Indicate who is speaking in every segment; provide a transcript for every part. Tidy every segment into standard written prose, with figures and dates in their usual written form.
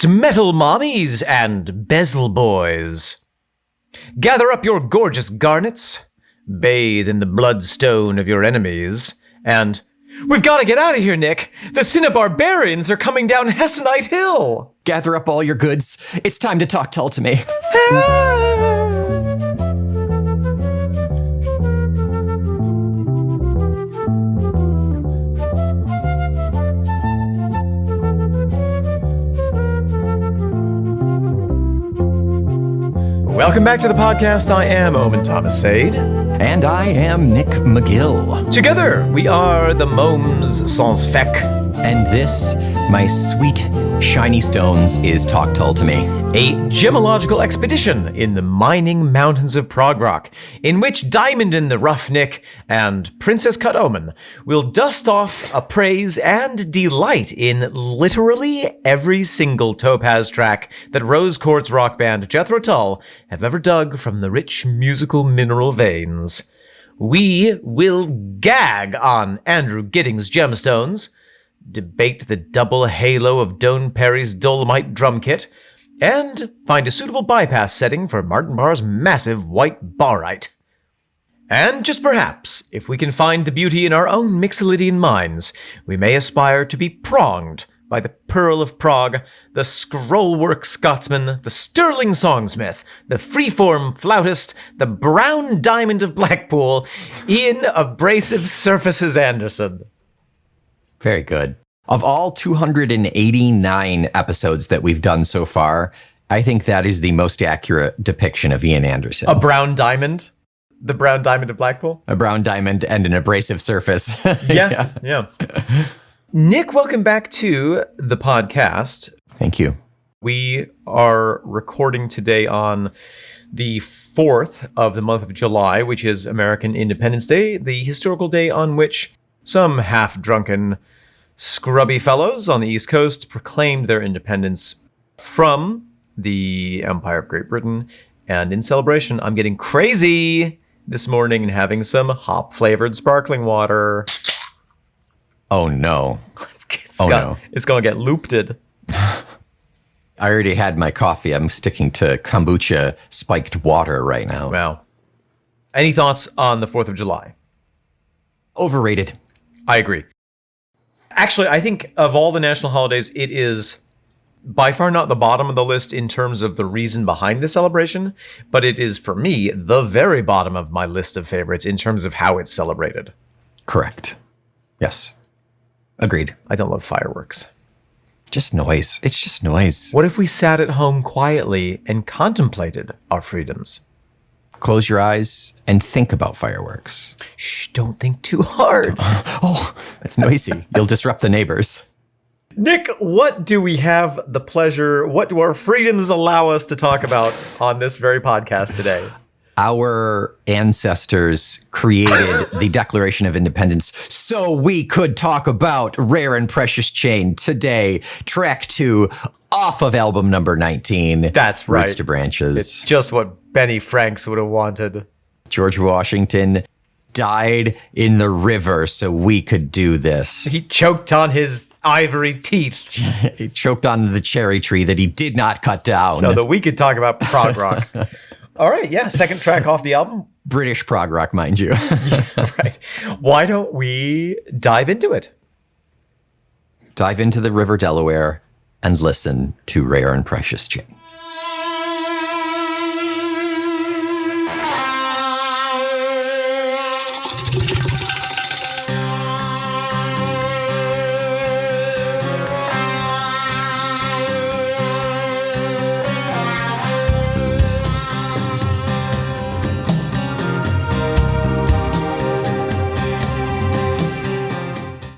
Speaker 1: Amongst metal mommies and bezel boys. Gather up your gorgeous garnets, bathe in the bloodstone of your enemies, and... We've got to get out of here, Nick! The Cinnabarbarians are coming down Hessenite Hill!
Speaker 2: Gather up all your goods. It's time to talk Tull to me.
Speaker 1: Welcome back to the podcast. I am Omen Thomas Sade.
Speaker 2: And I am Nick McGill.
Speaker 1: Together, we are the Mômes Sans Fec.
Speaker 2: And this, my sweet, shiny stones, is Talk Tull to Me.
Speaker 1: A gemological expedition in the mining mountains of Pibroch, in which Diamond in the Rough Nick and Princess Cut Omen will dust off, appraise, and delight in literally every single Topaz track that Rose Quartz rock band Jethro Tull have ever dug from the rich musical mineral veins. We will gag on Andrew Giddings' gemstones, debate the double halo of Doane Perry's Dolomite drum kit, and find a suitable bypass setting for Martin Barr's massive white barite. And just perhaps, if we can find the beauty in our own Mixolydian mines, we may aspire to be pronged by the Pearl of Prague, the scrollwork Scotsman, the sterling songsmith, the freeform flautist, the brown diamond of Blackpool, Ian Abrasive Surfaces Anderson.
Speaker 2: Very good. Of all 289 episodes that we've done so far, I think that is the most accurate depiction of Ian Anderson.
Speaker 1: A brown diamond? The brown diamond of Blackpool?
Speaker 2: A brown diamond and an abrasive surface.
Speaker 1: Yeah. Nick, welcome back to the podcast.
Speaker 2: Thank you.
Speaker 1: We are recording today on the 4th of the month of July, which is American Independence Day, the historical day on which some half-drunken, scrubby fellows on the East Coast proclaimed their independence from the Empire of Great Britain. And in celebration, I'm getting crazy this morning and having some hop-flavored sparkling water.
Speaker 2: Oh, no.
Speaker 1: It's going to get looped.
Speaker 2: I already had my coffee. I'm sticking to kombucha spiked water right now.
Speaker 1: Wow. Any thoughts on the 4th of July?
Speaker 2: Overrated.
Speaker 1: I agree. Actually, I think of all the national holidays, it is by far not the bottom of the list in terms of the reason behind the celebration, but it is, for me, the very bottom of my list of favorites in terms of how it's celebrated.
Speaker 2: Correct. Yes. Agreed.
Speaker 1: I don't love fireworks.
Speaker 2: Just noise. It's just noise.
Speaker 1: What if we sat at home quietly and contemplated our freedoms?
Speaker 2: Close your eyes and think about fireworks.
Speaker 1: Shh, don't think too hard.
Speaker 2: Oh, that's noisy. You'll disrupt the neighbors.
Speaker 1: Nick, what do we have the pleasure, what do our freedoms allow us to talk about on this very podcast today?
Speaker 2: Our ancestors created the Declaration of Independence so we could talk about Rare and Precious Chain today, track 2 off of album number 19.
Speaker 1: That's right.
Speaker 2: Roots to Branches.
Speaker 1: It's just what Benny Franks would have wanted.
Speaker 2: George Washington died in the river so we could do this.
Speaker 1: He choked on his ivory teeth.
Speaker 2: He choked on the cherry tree that he did not cut down.
Speaker 1: So that we could talk about prog rock. All right, yeah, second track off the album.
Speaker 2: British prog rock, mind you.
Speaker 1: Yeah, right. Why don't we dive into it?
Speaker 2: Dive into the River Delaware and listen to Rare and Precious Chain.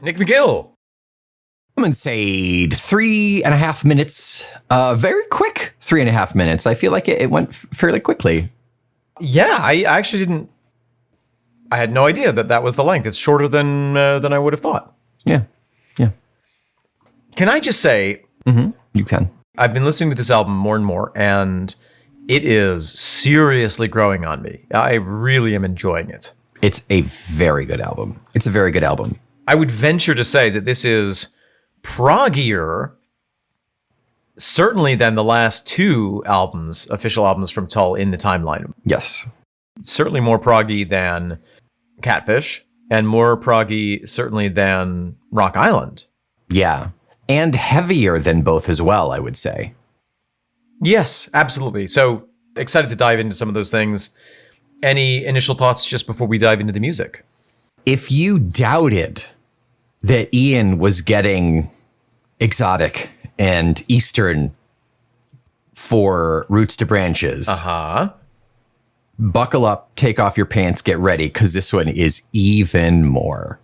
Speaker 1: Nick McGill.
Speaker 2: I'm going to say 3.5 minutes. Very quick 3.5 minutes. I feel like it went fairly quickly.
Speaker 1: Yeah, I actually didn't. I had no idea that was the length. It's shorter than I would have thought.
Speaker 2: Yeah.
Speaker 1: Can I just say?
Speaker 2: Mm-hmm. You can.
Speaker 1: I've been listening to this album more and more, and it is seriously growing on me. I really am enjoying it.
Speaker 2: It's a very good album. It's a very good album.
Speaker 1: I would venture to say that this is proggier certainly than the last two albums, official albums from Tull in the timeline.
Speaker 2: Yes.
Speaker 1: Certainly more proggy than Catfish, and more proggy certainly than Rock Island.
Speaker 2: Yeah. And heavier than both as well, I would say.
Speaker 1: Yes, absolutely. So excited to dive into some of those things. Any initial thoughts just before we dive into the music?
Speaker 2: If you doubted that Ian was getting exotic and Eastern for Roots to Branches, buckle up, take off your pants, get ready, because this one is even more.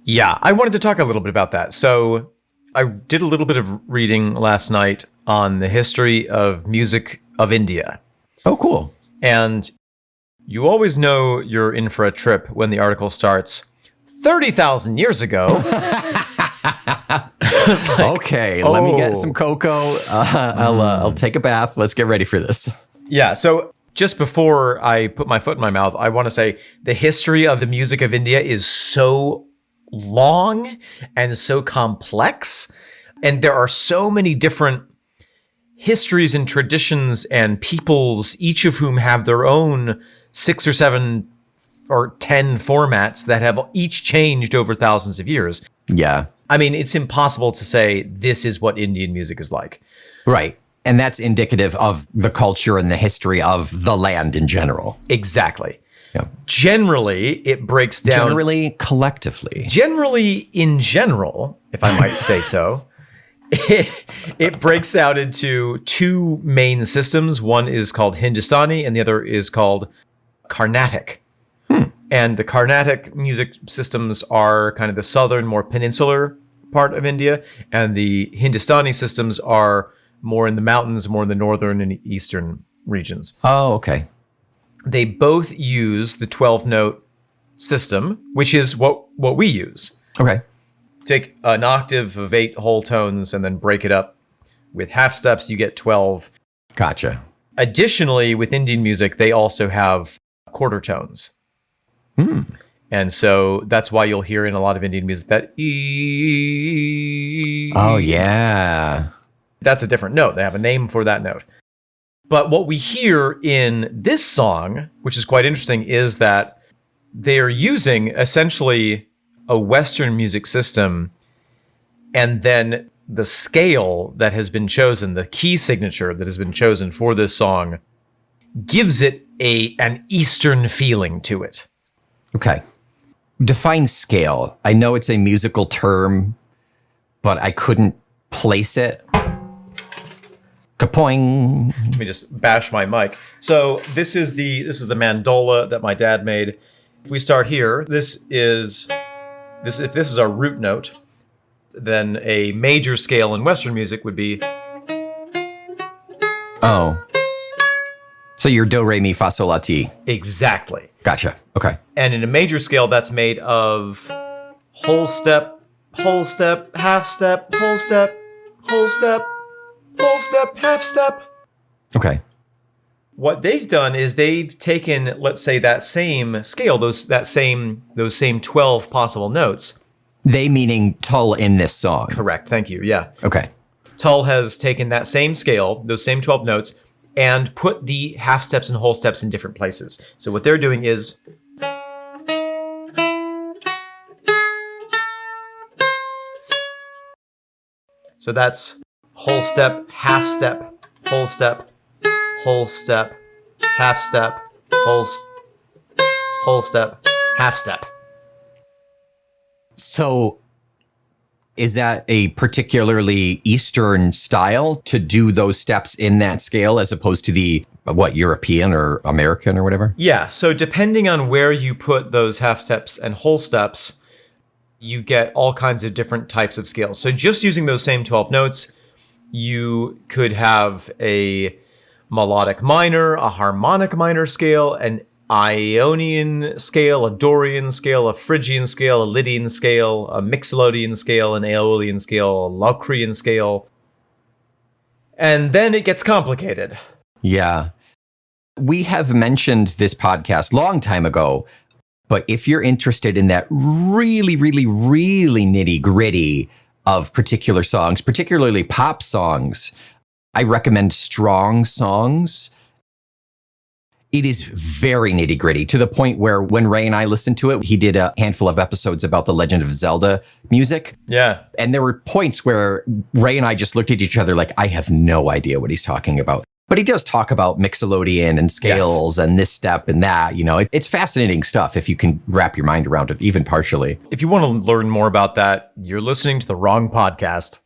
Speaker 1: Yeah, I wanted to talk a little bit about that. So I did a little bit of reading last night on the history of music of India.
Speaker 2: Oh, cool.
Speaker 1: And you always know you're in for a trip when the article starts 30,000 years ago.
Speaker 2: Okay, let me get some cocoa. I'll take a bath. Let's get ready for this.
Speaker 1: Yeah, so just before I put my foot in my mouth, I want to say the history of the music of India is so long and so complex. And there are so many different histories and traditions and peoples, each of whom have their own 6 or 7 or 10 formats that have each changed over thousands of years.
Speaker 2: Yeah.
Speaker 1: I mean, it's impossible to say this is what Indian music is like.
Speaker 2: Right. And that's indicative of the culture and the history of the land in general.
Speaker 1: Exactly.
Speaker 2: Yeah.
Speaker 1: Generally, it breaks down.
Speaker 2: Generally, collectively.
Speaker 1: Generally, in general, if I might say so, it breaks out into two main systems. One is called Hindustani and the other is called Carnatic. And the Carnatic music systems are kind of the southern, more peninsular part of India. And the Hindustani systems are more in the mountains, more in the northern and eastern regions.
Speaker 2: Oh, okay.
Speaker 1: They both use the 12-note system, which is what we use.
Speaker 2: Okay.
Speaker 1: Take an octave of 8 whole tones and then break it up with half steps, you get 12.
Speaker 2: Gotcha.
Speaker 1: Additionally, with Indian music, they also have quarter tones. And so that's why you'll hear in a lot of Indian music that E.
Speaker 2: Oh, yeah.
Speaker 1: That's a different note. They have a name for that note. But what we hear in this song, which is quite interesting, is that they're using essentially a Western music system, and then the scale that has been chosen, the key signature that has been chosen for this song, gives it an Eastern feeling to it.
Speaker 2: Okay. Define scale. I know it's a musical term, but I couldn't place it. Kapoing.
Speaker 1: Let me just bash my mic. So this is the mandola that my dad made. If we start here, if this is our root note, then a major scale in Western music would be.
Speaker 2: Oh. So you're do, re, mi, fa, sol, la, ti.
Speaker 1: Exactly.
Speaker 2: Gotcha. Okay.
Speaker 1: And in a major scale, that's made of whole step, half step, whole step, whole step, half step.
Speaker 2: Okay.
Speaker 1: What they've done is they've taken, let's say, that same scale, those same 12 possible notes.
Speaker 2: They meaning Tull in this song.
Speaker 1: Correct. Thank you. Yeah.
Speaker 2: Okay.
Speaker 1: Tull has taken that same scale, those same 12 notes, and put the half steps and whole steps in different places. So what they're doing is. So that's whole step, half step, whole step, half step, whole step, half step.
Speaker 2: So is that a particularly Eastern style to do those steps in that scale as opposed to the, European or American or whatever?
Speaker 1: Yeah, so depending on where you put those half steps and whole steps, you get all kinds of different types of scales. So just using those same 12 notes, you could have a melodic minor, a harmonic minor scale, an Ionian scale, a Dorian scale, a Phrygian scale, a Lydian scale, a Mixolydian scale, an Aeolian scale, a Locrian scale. And then it gets complicated.
Speaker 2: Yeah. We have mentioned this podcast long time ago, but if you're interested in that really, really, really nitty gritty of particular songs, particularly pop songs, I recommend strong songs. It is very nitty gritty to the point where when Ray and I listened to it, he did a handful of episodes about the Legend of Zelda music.
Speaker 1: Yeah.
Speaker 2: And there were points where Ray and I just looked at each other like, I have no idea what he's talking about. But he does talk about mixolydian and scales and this step and that. You know, it's fascinating stuff if you can wrap your mind around it, even partially.
Speaker 1: If you want to learn more about that, you're listening to the wrong podcast.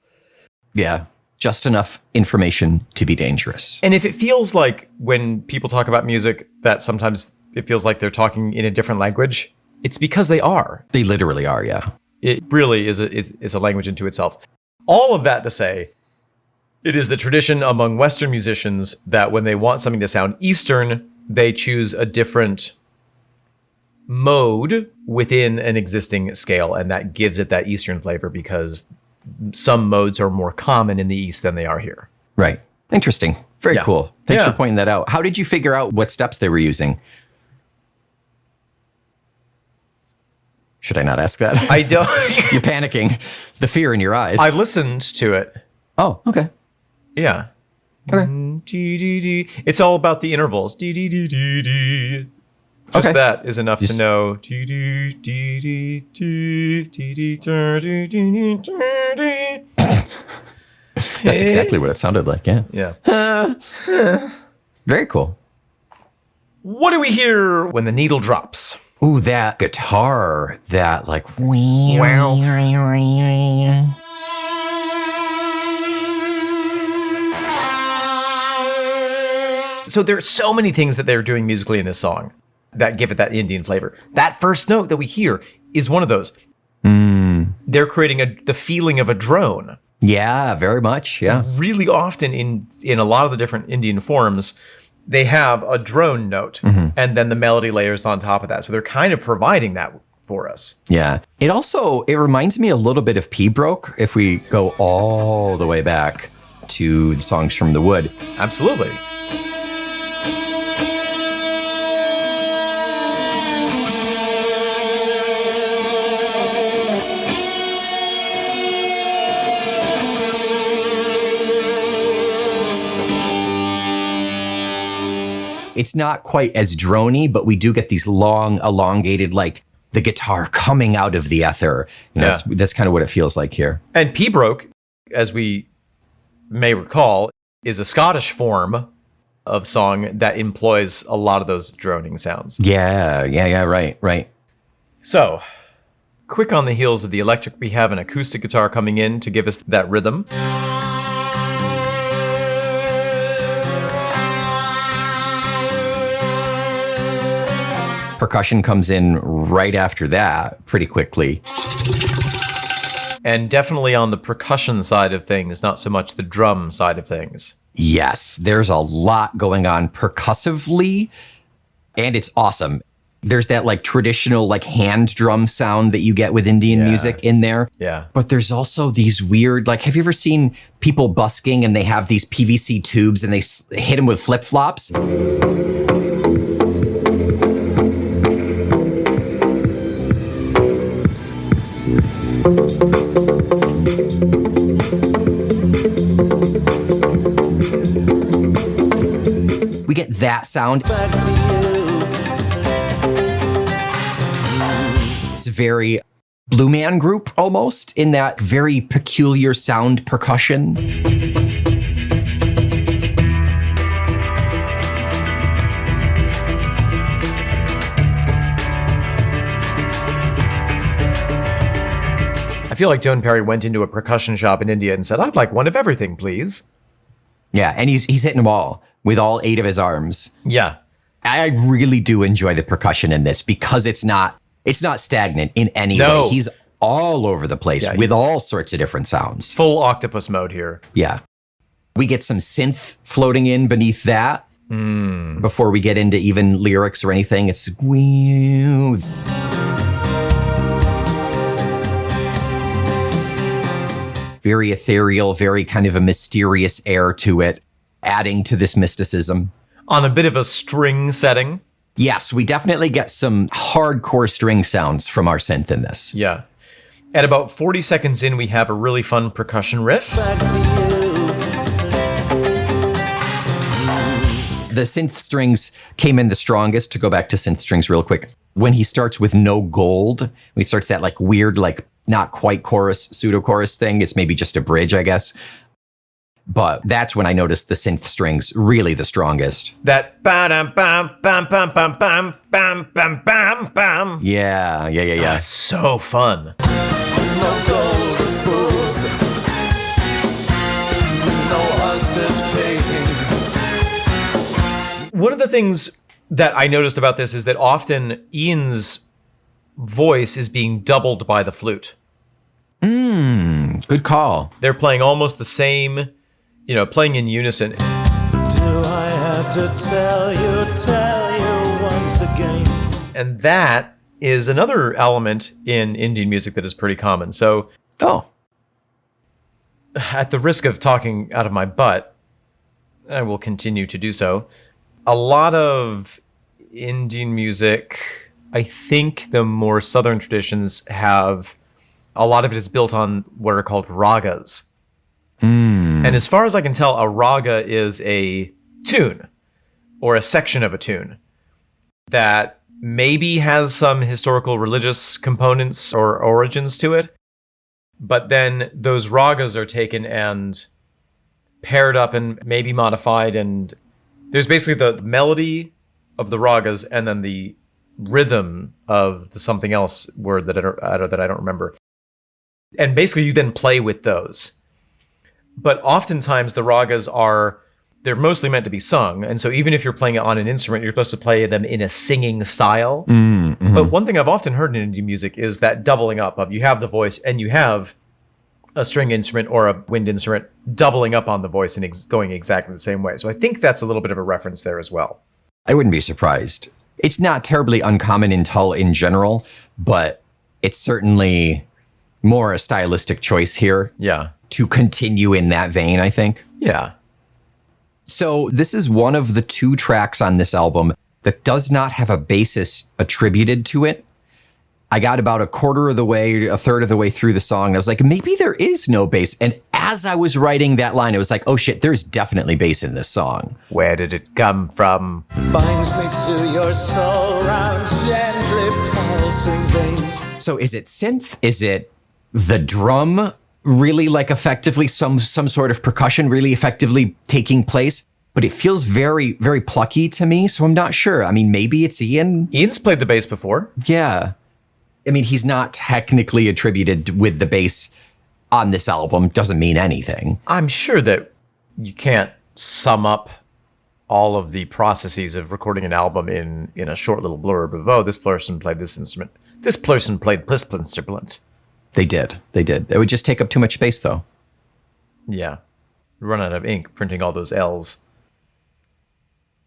Speaker 2: Yeah. Just enough information to be dangerous.
Speaker 1: And if it feels like when people talk about music that sometimes it feels like they're talking in a different language, it's because they are.
Speaker 2: They literally are, yeah.
Speaker 1: It really is a language into itself. All of that to say, it is the tradition among Western musicians that when they want something to sound Eastern, they choose a different mode within an existing scale, and that gives it that Eastern flavor because some modes are more common in the East than they are here.
Speaker 2: Right. Interesting. Very cool. Thanks
Speaker 1: Yeah.
Speaker 2: for pointing that out. How did you figure out what steps they were using? Should I not ask that?
Speaker 1: I don't.
Speaker 2: You're panicking. The fear in your eyes.
Speaker 1: I listened to it.
Speaker 2: Oh, okay.
Speaker 1: Yeah.
Speaker 2: Okay.
Speaker 1: It's all about the intervals. Just
Speaker 2: Okay.
Speaker 1: that is enough to know.
Speaker 2: That's exactly what it sounded like, yeah.
Speaker 1: Yeah.
Speaker 2: Very cool.
Speaker 1: What do we hear when the needle drops?
Speaker 2: Ooh, that guitar, that like,
Speaker 1: So there are so many things that they're doing musically in this song that give it that Indian flavor. That first note that we hear is one of those. They're creating the feeling of a drone.
Speaker 2: yeah, very much, yeah.
Speaker 1: Really often in a lot of the different Indian forms, they have a drone note and then the melody layers on top of that. So they're kind of providing that for us.
Speaker 2: Yeah. It reminds me a little bit of Pibroch if we go all the way back to the songs from the Wood.
Speaker 1: Absolutely.
Speaker 2: It's not quite as drony, but we do get these long, elongated, like the guitar coming out of the ether. You know, that's kind of what it feels like here.
Speaker 1: And Pibroch, as we may recall, is a Scottish form of song that employs a lot of those droning sounds.
Speaker 2: Yeah, right.
Speaker 1: So, quick on the heels of the electric, we have an acoustic guitar coming in to give us that rhythm.
Speaker 2: Percussion comes in right after that pretty quickly.
Speaker 1: And definitely on the percussion side of things, not so much the drum side of things.
Speaker 2: Yes, there's a lot going on percussively, and it's awesome. There's that like traditional like hand drum sound that you get with Indian music in there.
Speaker 1: Yeah.
Speaker 2: But there's also these weird, like, have you ever seen people busking and they have these PVC tubes and they hit them with flip-flops? We get that sound. It's very Blue Man Group almost, in that very peculiar sound percussion.
Speaker 1: I feel like Joan Perry went into a percussion shop in India and said, "I'd like one of everything, please."
Speaker 2: Yeah, and he's hitting them all with all 8 of his arms.
Speaker 1: Yeah.
Speaker 2: I really do enjoy the percussion in this because it's not stagnant in any way. He's all over the place with all sorts of different sounds.
Speaker 1: Full octopus mode here.
Speaker 2: Yeah. We get some synth floating in beneath that before we get into even lyrics or anything. It's very ethereal, very kind of a mysterious air to it, adding to this mysticism.
Speaker 1: On a bit of a string setting.
Speaker 2: Yes, we definitely get some hardcore string sounds from our synth in this.
Speaker 1: Yeah. At about 40 seconds in, we have a really fun percussion riff.
Speaker 2: The synth strings came in the strongest. To go back to synth strings real quick, when he starts with no gold, when he starts that like weird, like not quite chorus, pseudo chorus thing, it's maybe just a bridge, I guess. But that's when I noticed the synth strings really the strongest.
Speaker 1: That bam bam bam bam bam bam bam bam bam bam.
Speaker 2: Yeah.
Speaker 1: So fun.
Speaker 3: No gold fools, no hostage taking.
Speaker 1: One of the things that I noticed about this is that often Ian's voice is being doubled by the flute.
Speaker 2: Good call.
Speaker 1: They're playing almost the same, playing in unison.
Speaker 3: Do I have to tell you once again?
Speaker 1: And that is another element in Indian music that is pretty common. So, at the risk of talking out of my butt, I will continue to do so. A lot of Indian music, I think the more southern traditions have, a lot of it is built on what are called ragas. And as far as I can tell, a raga is a tune or a section of a tune that maybe has some historical religious components or origins to it. But then those ragas are taken and paired up and maybe modified. And there's basically the melody of the ragas and then the rhythm of the something else word that I don't remember. And basically you then play with those. But oftentimes the ragas they're mostly meant to be sung. And so even if you're playing it on an instrument, you're supposed to play them in a singing style. Mm-hmm. But one thing I've often heard in Indian music is that doubling up of you have the voice and you have a string instrument or a wind instrument doubling up on the voice and going exactly the same way. So I think that's a little bit of a reference there as well.
Speaker 2: I wouldn't be surprised. It's not terribly uncommon in Tull in general, but it's certainly more a stylistic choice here.
Speaker 1: Yeah.
Speaker 2: To continue in that vein, I think.
Speaker 1: Yeah.
Speaker 2: So this is one of the 2 tracks on this album that does not have a bassist attributed to it. I got about a third of the way through the song, and I was like, maybe there is no bass. And as I was writing that line, it was like, oh shit, there's definitely bass in this song.
Speaker 1: Where did it come from?
Speaker 3: Binds me to your soul round gently pulsing veins.
Speaker 2: So is it synth? Is it the drum really like effectively some sort of percussion really effectively taking place? But it feels very, very plucky to me, so I'm not sure. I mean, maybe it's Ian.
Speaker 1: Ian's played the bass before.
Speaker 2: Yeah. I mean, he's not technically attributed with the bass on this album. Doesn't mean anything.
Speaker 1: I'm sure that you can't sum up all of the processes of recording an album in a short little blurb of, this person played this instrument. This person played this instrument.
Speaker 2: They did. It would just take up too much space, though.
Speaker 1: Yeah. Run out of ink printing all those L's.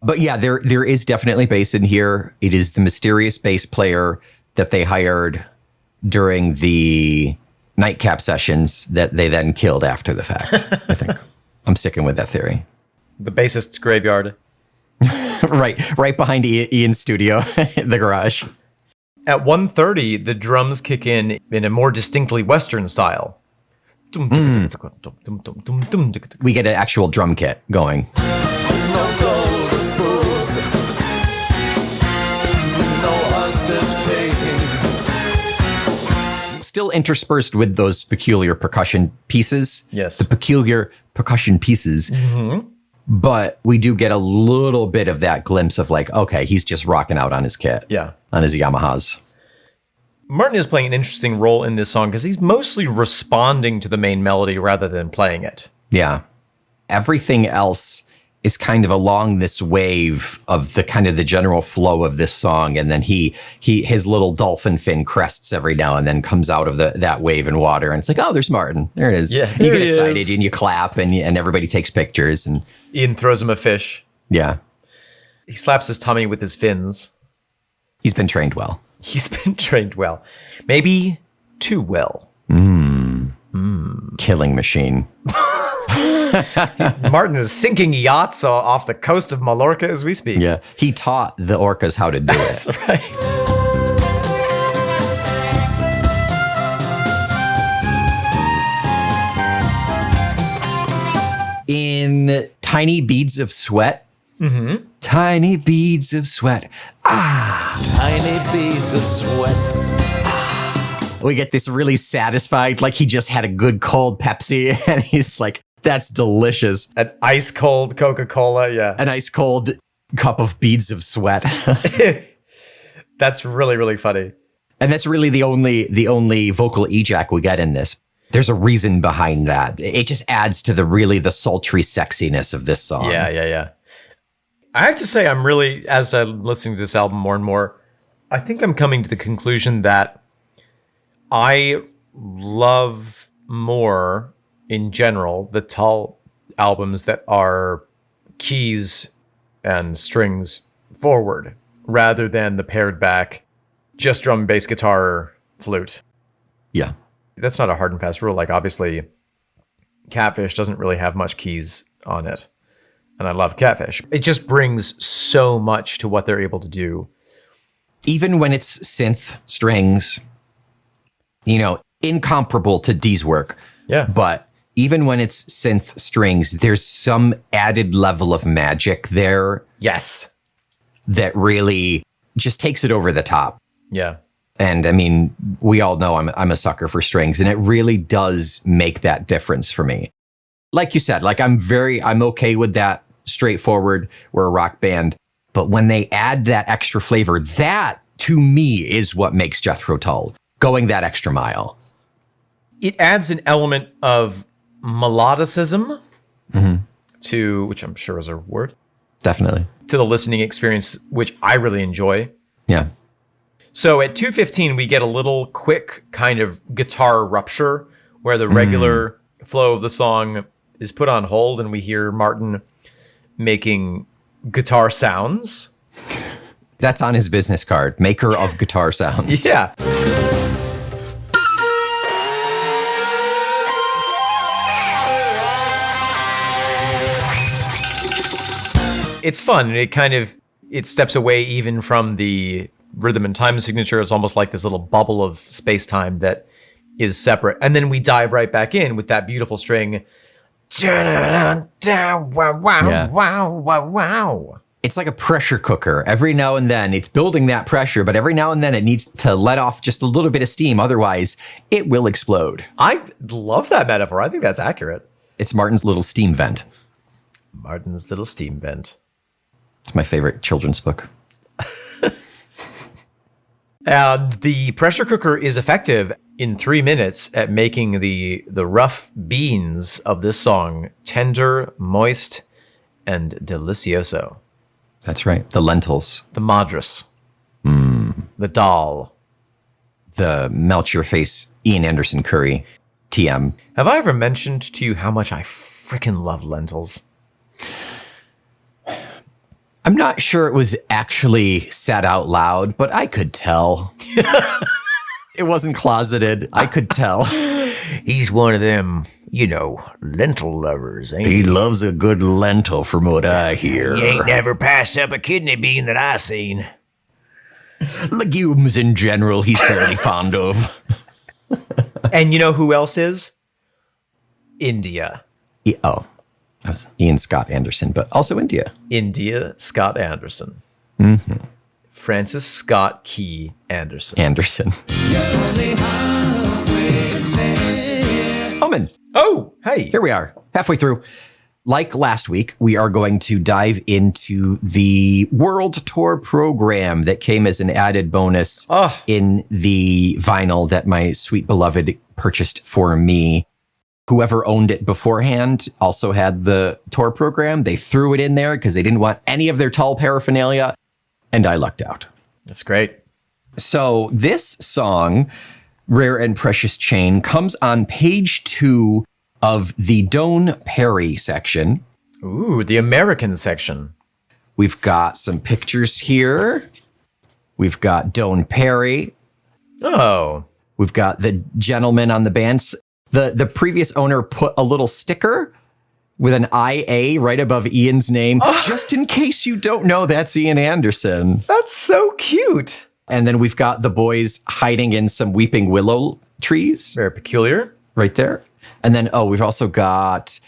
Speaker 2: But yeah, there is definitely bass in here. It is the mysterious bass player that they hired during the nightcap sessions that they then killed after the fact, I think. I'm sticking with that theory.
Speaker 1: The bassist's graveyard.
Speaker 2: right behind Ian's studio, the garage.
Speaker 1: At 1:30, the drums kick in a more distinctly Western style.
Speaker 2: We get an actual drum kit going.
Speaker 3: No gold fools, no hostage taking.
Speaker 2: Still interspersed with those peculiar percussion pieces.
Speaker 1: Yes.
Speaker 2: The peculiar percussion pieces. Mm-hmm. But we do get a little bit of that glimpse of like, okay, he's just rocking out on his kit.
Speaker 1: Yeah.
Speaker 2: On his Yamahas.
Speaker 1: Martin is playing an interesting role in this song because he's mostly responding to the main melody rather than playing it.
Speaker 2: Yeah. Everything else is kind of along this wave of the kind of the general flow of this song. And then his little dolphin fin crests every now and then comes out of that wave in water. And it's like, oh, there's Martin. There it is.
Speaker 1: Yeah,
Speaker 2: and you get excited and you clap and everybody takes pictures. And
Speaker 1: Ian throws him a fish.
Speaker 2: Yeah.
Speaker 1: He slaps his tummy with his fins.
Speaker 2: He's been trained well.
Speaker 1: He's been trained well. Maybe too well.
Speaker 2: Killing machine.
Speaker 1: Martin is sinking yachts off the coast of Mallorca as we speak.
Speaker 2: Yeah. He taught the orcas how to do it.
Speaker 1: That's right.
Speaker 2: In Tiny Beads of Sweat, Tiny beads of sweat.
Speaker 3: Tiny beads of sweat.
Speaker 2: We get this really satisfied, like he just had a good cold Pepsi, and he's like, that's delicious.
Speaker 1: An ice cold Coca-Cola, yeah.
Speaker 2: An ice cold cup of beads of sweat.
Speaker 1: That's really, really funny.
Speaker 2: And that's really the only vocal ejac we get in this. There's a reason behind that. It just adds to the sultry sexiness of this song.
Speaker 1: Yeah. I have to say, I'm really, as I'm listening to this album more and more, I think I'm coming to the conclusion that I love more, in general, the Tull albums that are keys and strings forward, rather than the pared back, just drum, bass, guitar, flute.
Speaker 2: Yeah.
Speaker 1: That's not a hard and fast rule. Like, obviously, Catfish doesn't really have much keys on it. And I love Catfish. It just brings so much to what they're able to do.
Speaker 2: Even when it's synth strings, incomparable to Dee's work.
Speaker 1: Yeah.
Speaker 2: But even when it's synth strings, there's some added level of magic there.
Speaker 1: Yes.
Speaker 2: That really just takes it over the top.
Speaker 1: Yeah.
Speaker 2: And I mean, we all know I'm a sucker for strings, and it really does make that difference for me. Like you said, like I'm okay with that straightforward, we're a rock band. But when they add that extra flavor, that to me is what makes Jethro Tull going that extra mile.
Speaker 1: It adds an element of melodicism to, which I'm sure is a word.
Speaker 2: Definitely.
Speaker 1: To the listening experience, which I really enjoy.
Speaker 2: Yeah.
Speaker 1: So at 2:15, we get a little quick kind of guitar rupture where the regular flow of the song is put on hold and we hear Martin making guitar sounds.
Speaker 2: That's on his business card, maker of guitar sounds.
Speaker 1: Yeah. It's fun. It steps away even from the rhythm and time signature. It's almost like this little bubble of space-time that is separate. And then we dive right back in with that beautiful string. Wow.
Speaker 2: It's like a pressure cooker. Every now and then it's building that pressure, but every now and then it needs to let off just a little bit of steam. Otherwise, it will explode.
Speaker 1: I love that metaphor. I think that's accurate.
Speaker 2: It's Martin's little steam vent.
Speaker 1: Martin's little steam vent.
Speaker 2: It's my favorite children's book.
Speaker 1: And the pressure cooker is effective in 3 minutes at making the rough beans of this song tender, moist, and delicioso.
Speaker 2: That's right. The lentils.
Speaker 1: The madras. The dal.
Speaker 2: The melt your face Ian Anderson curry. TM.
Speaker 1: Have I ever mentioned to you how much I freaking love lentils?
Speaker 2: I'm not sure it was actually said out loud, but I could tell. It wasn't closeted. I could tell.
Speaker 1: He's one of them, lentil lovers, ain't
Speaker 2: He loves a good lentil from what I hear.
Speaker 1: He ain't never passed up a kidney bean that I seen.
Speaker 2: Legumes in general, he's fairly fond of.
Speaker 1: And you know who else is? India.
Speaker 2: That's Ian Scott Anderson, but also India.
Speaker 1: India Scott Anderson. Francis Scott Key Anderson.
Speaker 2: Omen.
Speaker 1: Oh, hey.
Speaker 2: Here we are, halfway through. Like last week, we are going to dive into the World Tour program that came as an added bonus in the vinyl that my sweet beloved purchased for me. Whoever owned it beforehand also had the tour program. They threw it in there because they didn't want any of their Tull paraphernalia, and I lucked out.
Speaker 1: That's great.
Speaker 2: So this song, Rare and Precious Chain, comes on page 2 of the Doane Perry section.
Speaker 1: Ooh, the American section.
Speaker 2: We've got some pictures here. We've got Doane Perry.
Speaker 1: Oh.
Speaker 2: We've got the gentleman on the band. The previous owner put a little sticker with an IA right above Ian's name. Just in case you don't know, that's Ian Anderson.
Speaker 1: That's so cute.
Speaker 2: And then we've got the boys hiding in some weeping willow trees.
Speaker 1: Very peculiar.
Speaker 2: Right there. And then, we've also got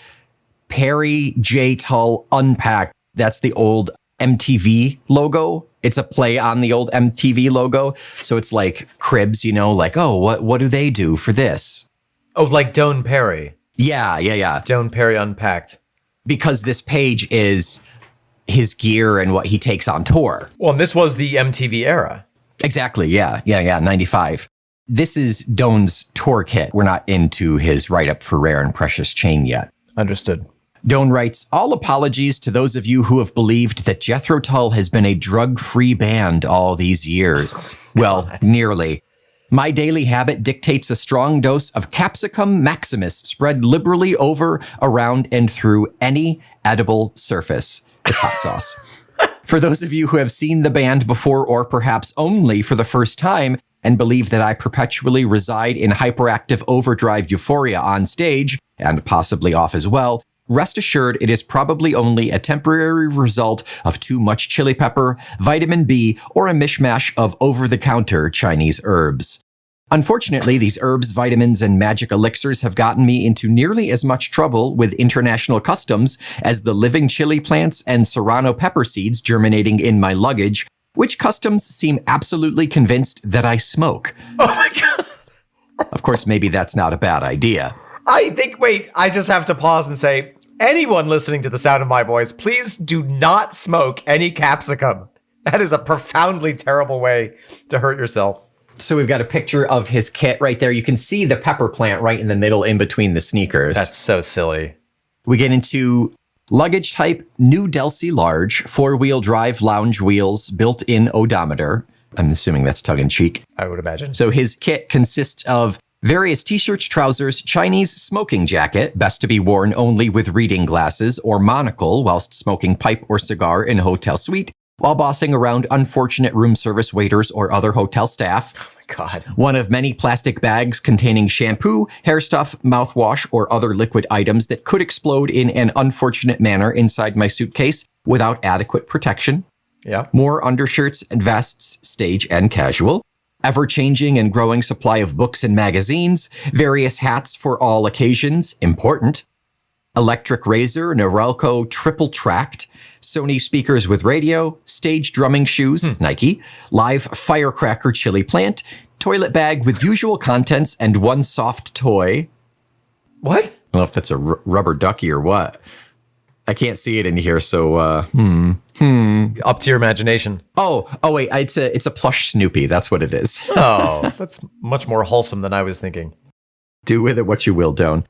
Speaker 2: Perry J. Tull Unpacked. That's the old MTV logo. It's a play on the old MTV logo. So it's like cribs, like, oh, what do they do for this?
Speaker 1: Oh, like Doan Perry.
Speaker 2: Yeah.
Speaker 1: Doan Perry Unpacked.
Speaker 2: Because this page is his gear and what he takes on tour.
Speaker 1: Well, and this was the MTV era.
Speaker 2: Exactly. Yeah. 95. This is Doan's tour kit. We're not into his write-up for Rare and Precious Chain yet.
Speaker 1: Understood.
Speaker 2: Doan writes, all apologies to those of you who have believed that Jethro Tull has been a drug-free band all these years. Well, nearly. My daily habit dictates a strong dose of Capsicum Maximus spread liberally over, around, and through any edible surface. It's hot sauce. For those of you who have seen the band before or perhaps only for the first time and believe that I perpetually reside in hyperactive overdrive euphoria on stage, and possibly off as well, rest assured it is probably only a temporary result of too much chili pepper, vitamin B, or a mishmash of over-the-counter Chinese herbs. Unfortunately, these herbs, vitamins, and magic elixirs have gotten me into nearly as much trouble with international customs as the living chili plants and serrano pepper seeds germinating in my luggage, which customs seem absolutely convinced that I smoke.
Speaker 1: Oh my God.
Speaker 2: Of course, maybe that's not a bad idea.
Speaker 1: I just have to pause and say, anyone listening to the sound of my voice, please do not smoke any capsicum. That is a profoundly terrible way to hurt yourself.
Speaker 2: So we've got a picture of his kit right there. You can see the pepper plant right in the middle in between the sneakers.
Speaker 1: That's so silly.
Speaker 2: We get into luggage type, New Delsey large, 4-wheel drive lounge wheels, built-in odometer. I'm assuming that's tongue-in-cheek.
Speaker 1: I would imagine.
Speaker 2: So his kit consists of various t-shirts, trousers, Chinese smoking jacket, best to be worn only with reading glasses or monocle whilst smoking pipe or cigar in a hotel suite, while bossing around unfortunate room service waiters or other hotel staff.
Speaker 1: Oh my God.
Speaker 2: One of many plastic bags containing shampoo, hair stuff, mouthwash, or other liquid items that could explode in an unfortunate manner inside my suitcase without adequate protection.
Speaker 1: Yeah.
Speaker 2: More undershirts and vests, stage and casual. Ever-changing and growing supply of books and magazines. Various hats for all occasions, important. Electric razor, Norelco triple tracked. Sony speakers with radio, stage drumming shoes, Nike, live firecracker chili plant, toilet bag with usual contents and one soft toy.
Speaker 1: What?
Speaker 2: I don't know if that's a rubber ducky or what. I can't see it in here, so,
Speaker 1: Up to your imagination.
Speaker 2: Oh, wait, it's a plush Snoopy. That's what it is.
Speaker 1: Oh, that's much more wholesome than I was thinking.
Speaker 2: Do with it what you will, Doan.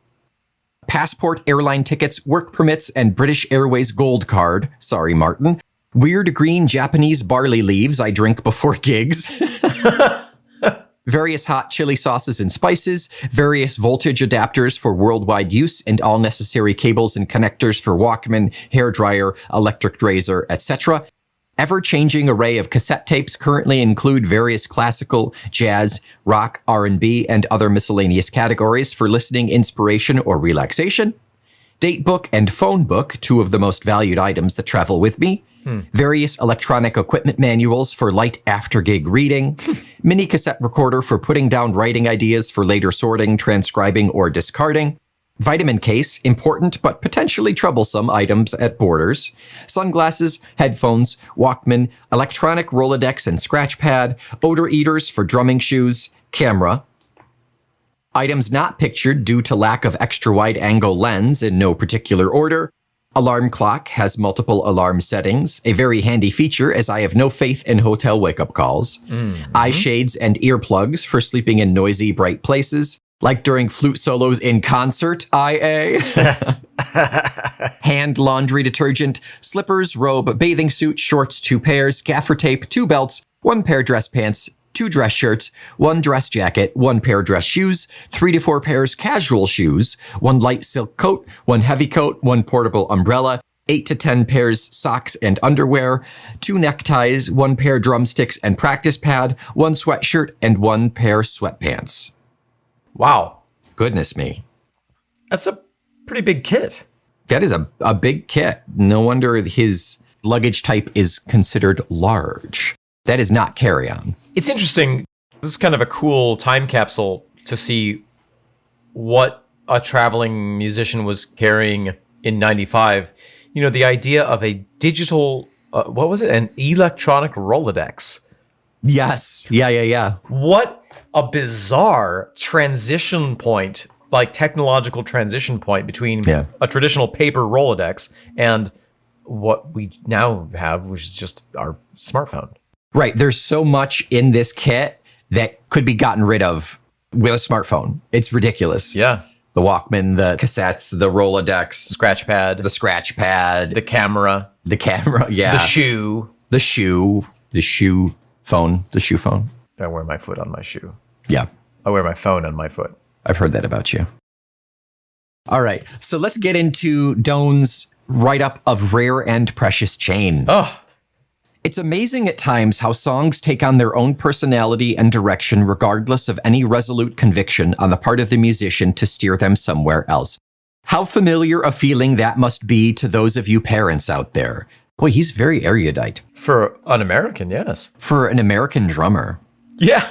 Speaker 2: Passport, airline tickets, work permits, and British Airways Gold Card. Sorry, Martin. Weird green Japanese barley leaves I drink before gigs. Various hot chili sauces and spices. Various voltage adapters for worldwide use and all necessary cables and connectors for Walkman, hairdryer, electric razor, etc. Ever-changing array of cassette tapes currently include various classical, jazz, rock, R&B, and other miscellaneous categories for listening inspiration or relaxation. Date book and phone book, two of the most valued items that travel with me. Various electronic equipment manuals for light after-gig reading. Mini cassette recorder for putting down writing ideas for later sorting, transcribing, or discarding. Vitamin case, important but potentially troublesome items at Borders. Sunglasses, headphones, Walkman, electronic Rolodex and scratch pad, odor eaters for drumming shoes, camera. Items not pictured due to lack of extra wide angle lens in no particular order. Alarm clock has multiple alarm settings, a very handy feature as I have no faith in hotel wake-up calls. Eye shades and earplugs for sleeping in noisy, bright places. Like during flute solos in concert, IA. Hand laundry detergent, slippers, robe, bathing suit, shorts, 2 pairs, gaffer tape, 2 belts, 1 pair dress pants, 2 dress shirts, 1 dress jacket, 1 pair dress shoes, 3 to 4 pairs casual shoes, 1 light silk coat, 1 heavy coat, 1 portable umbrella, 8 to 10 pairs socks and underwear, 2 neckties, 1 pair drumsticks and practice pad, 1 sweatshirt, and 1 pair sweatpants.
Speaker 1: Wow.
Speaker 2: Goodness me.
Speaker 1: That's a pretty big kit.
Speaker 2: That is a big kit. No wonder his luggage type is considered large. That is not carry-on.
Speaker 1: It's interesting. This is kind of a cool time capsule to see what a traveling musician was carrying in 95. the idea of a digital, what was it? An electronic Rolodex.
Speaker 2: Yes. Yeah.
Speaker 1: What a bizarre transition point, like technological transition point between a traditional paper Rolodex and what we now have, which is just our smartphone.
Speaker 2: Right. There's so much in this kit that could be gotten rid of with a smartphone. It's ridiculous.
Speaker 1: Yeah.
Speaker 2: The Walkman, the cassettes, the Rolodex,
Speaker 1: Scratch pad.
Speaker 2: the scratch pad,
Speaker 1: The camera.
Speaker 2: yeah.
Speaker 1: The shoe.
Speaker 2: The shoe phone.
Speaker 1: I wear my foot on my shoe.
Speaker 2: Yeah.
Speaker 1: I wear my phone on my foot.
Speaker 2: I've heard that about you. All right. So let's get into Doan's write-up of Rare and Precious Chain.
Speaker 1: Oh,
Speaker 2: It's amazing at times how songs take on their own personality and direction regardless of any resolute conviction on the part of the musician to steer them somewhere else. How familiar a feeling that must be to those of you parents out there. Boy, he's very erudite.
Speaker 1: for an American, yes.
Speaker 2: For an American drummer.
Speaker 1: Yeah.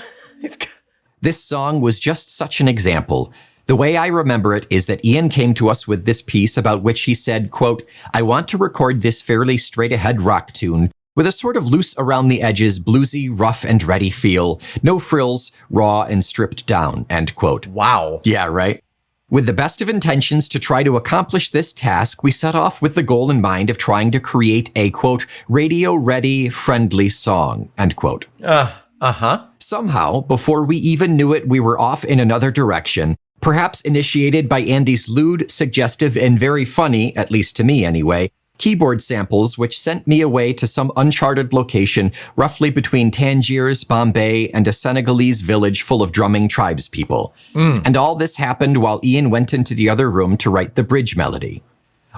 Speaker 2: This song was just such an example. The way I remember it is that Ian came to us with this piece about which he said, quote, "I want to record this fairly straight-ahead rock tune with a sort of loose around the edges, bluesy, rough and ready feel. No frills, raw and stripped down," end quote.
Speaker 1: Wow.
Speaker 2: Yeah, right? With the best of intentions to try to accomplish this task, we set off with the goal in mind of trying to create a, quote, radio-ready, friendly song, end quote.
Speaker 1: Uh-huh.
Speaker 2: Somehow, before we even knew it, we were off in another direction, perhaps initiated by Andy's lewd, suggestive, and very funny, at least to me anyway, keyboard samples which sent me away to some uncharted location roughly between Tangiers, Bombay, and a Senegalese village full of drumming tribespeople. And all this happened while Ian went into the other room to write the bridge melody.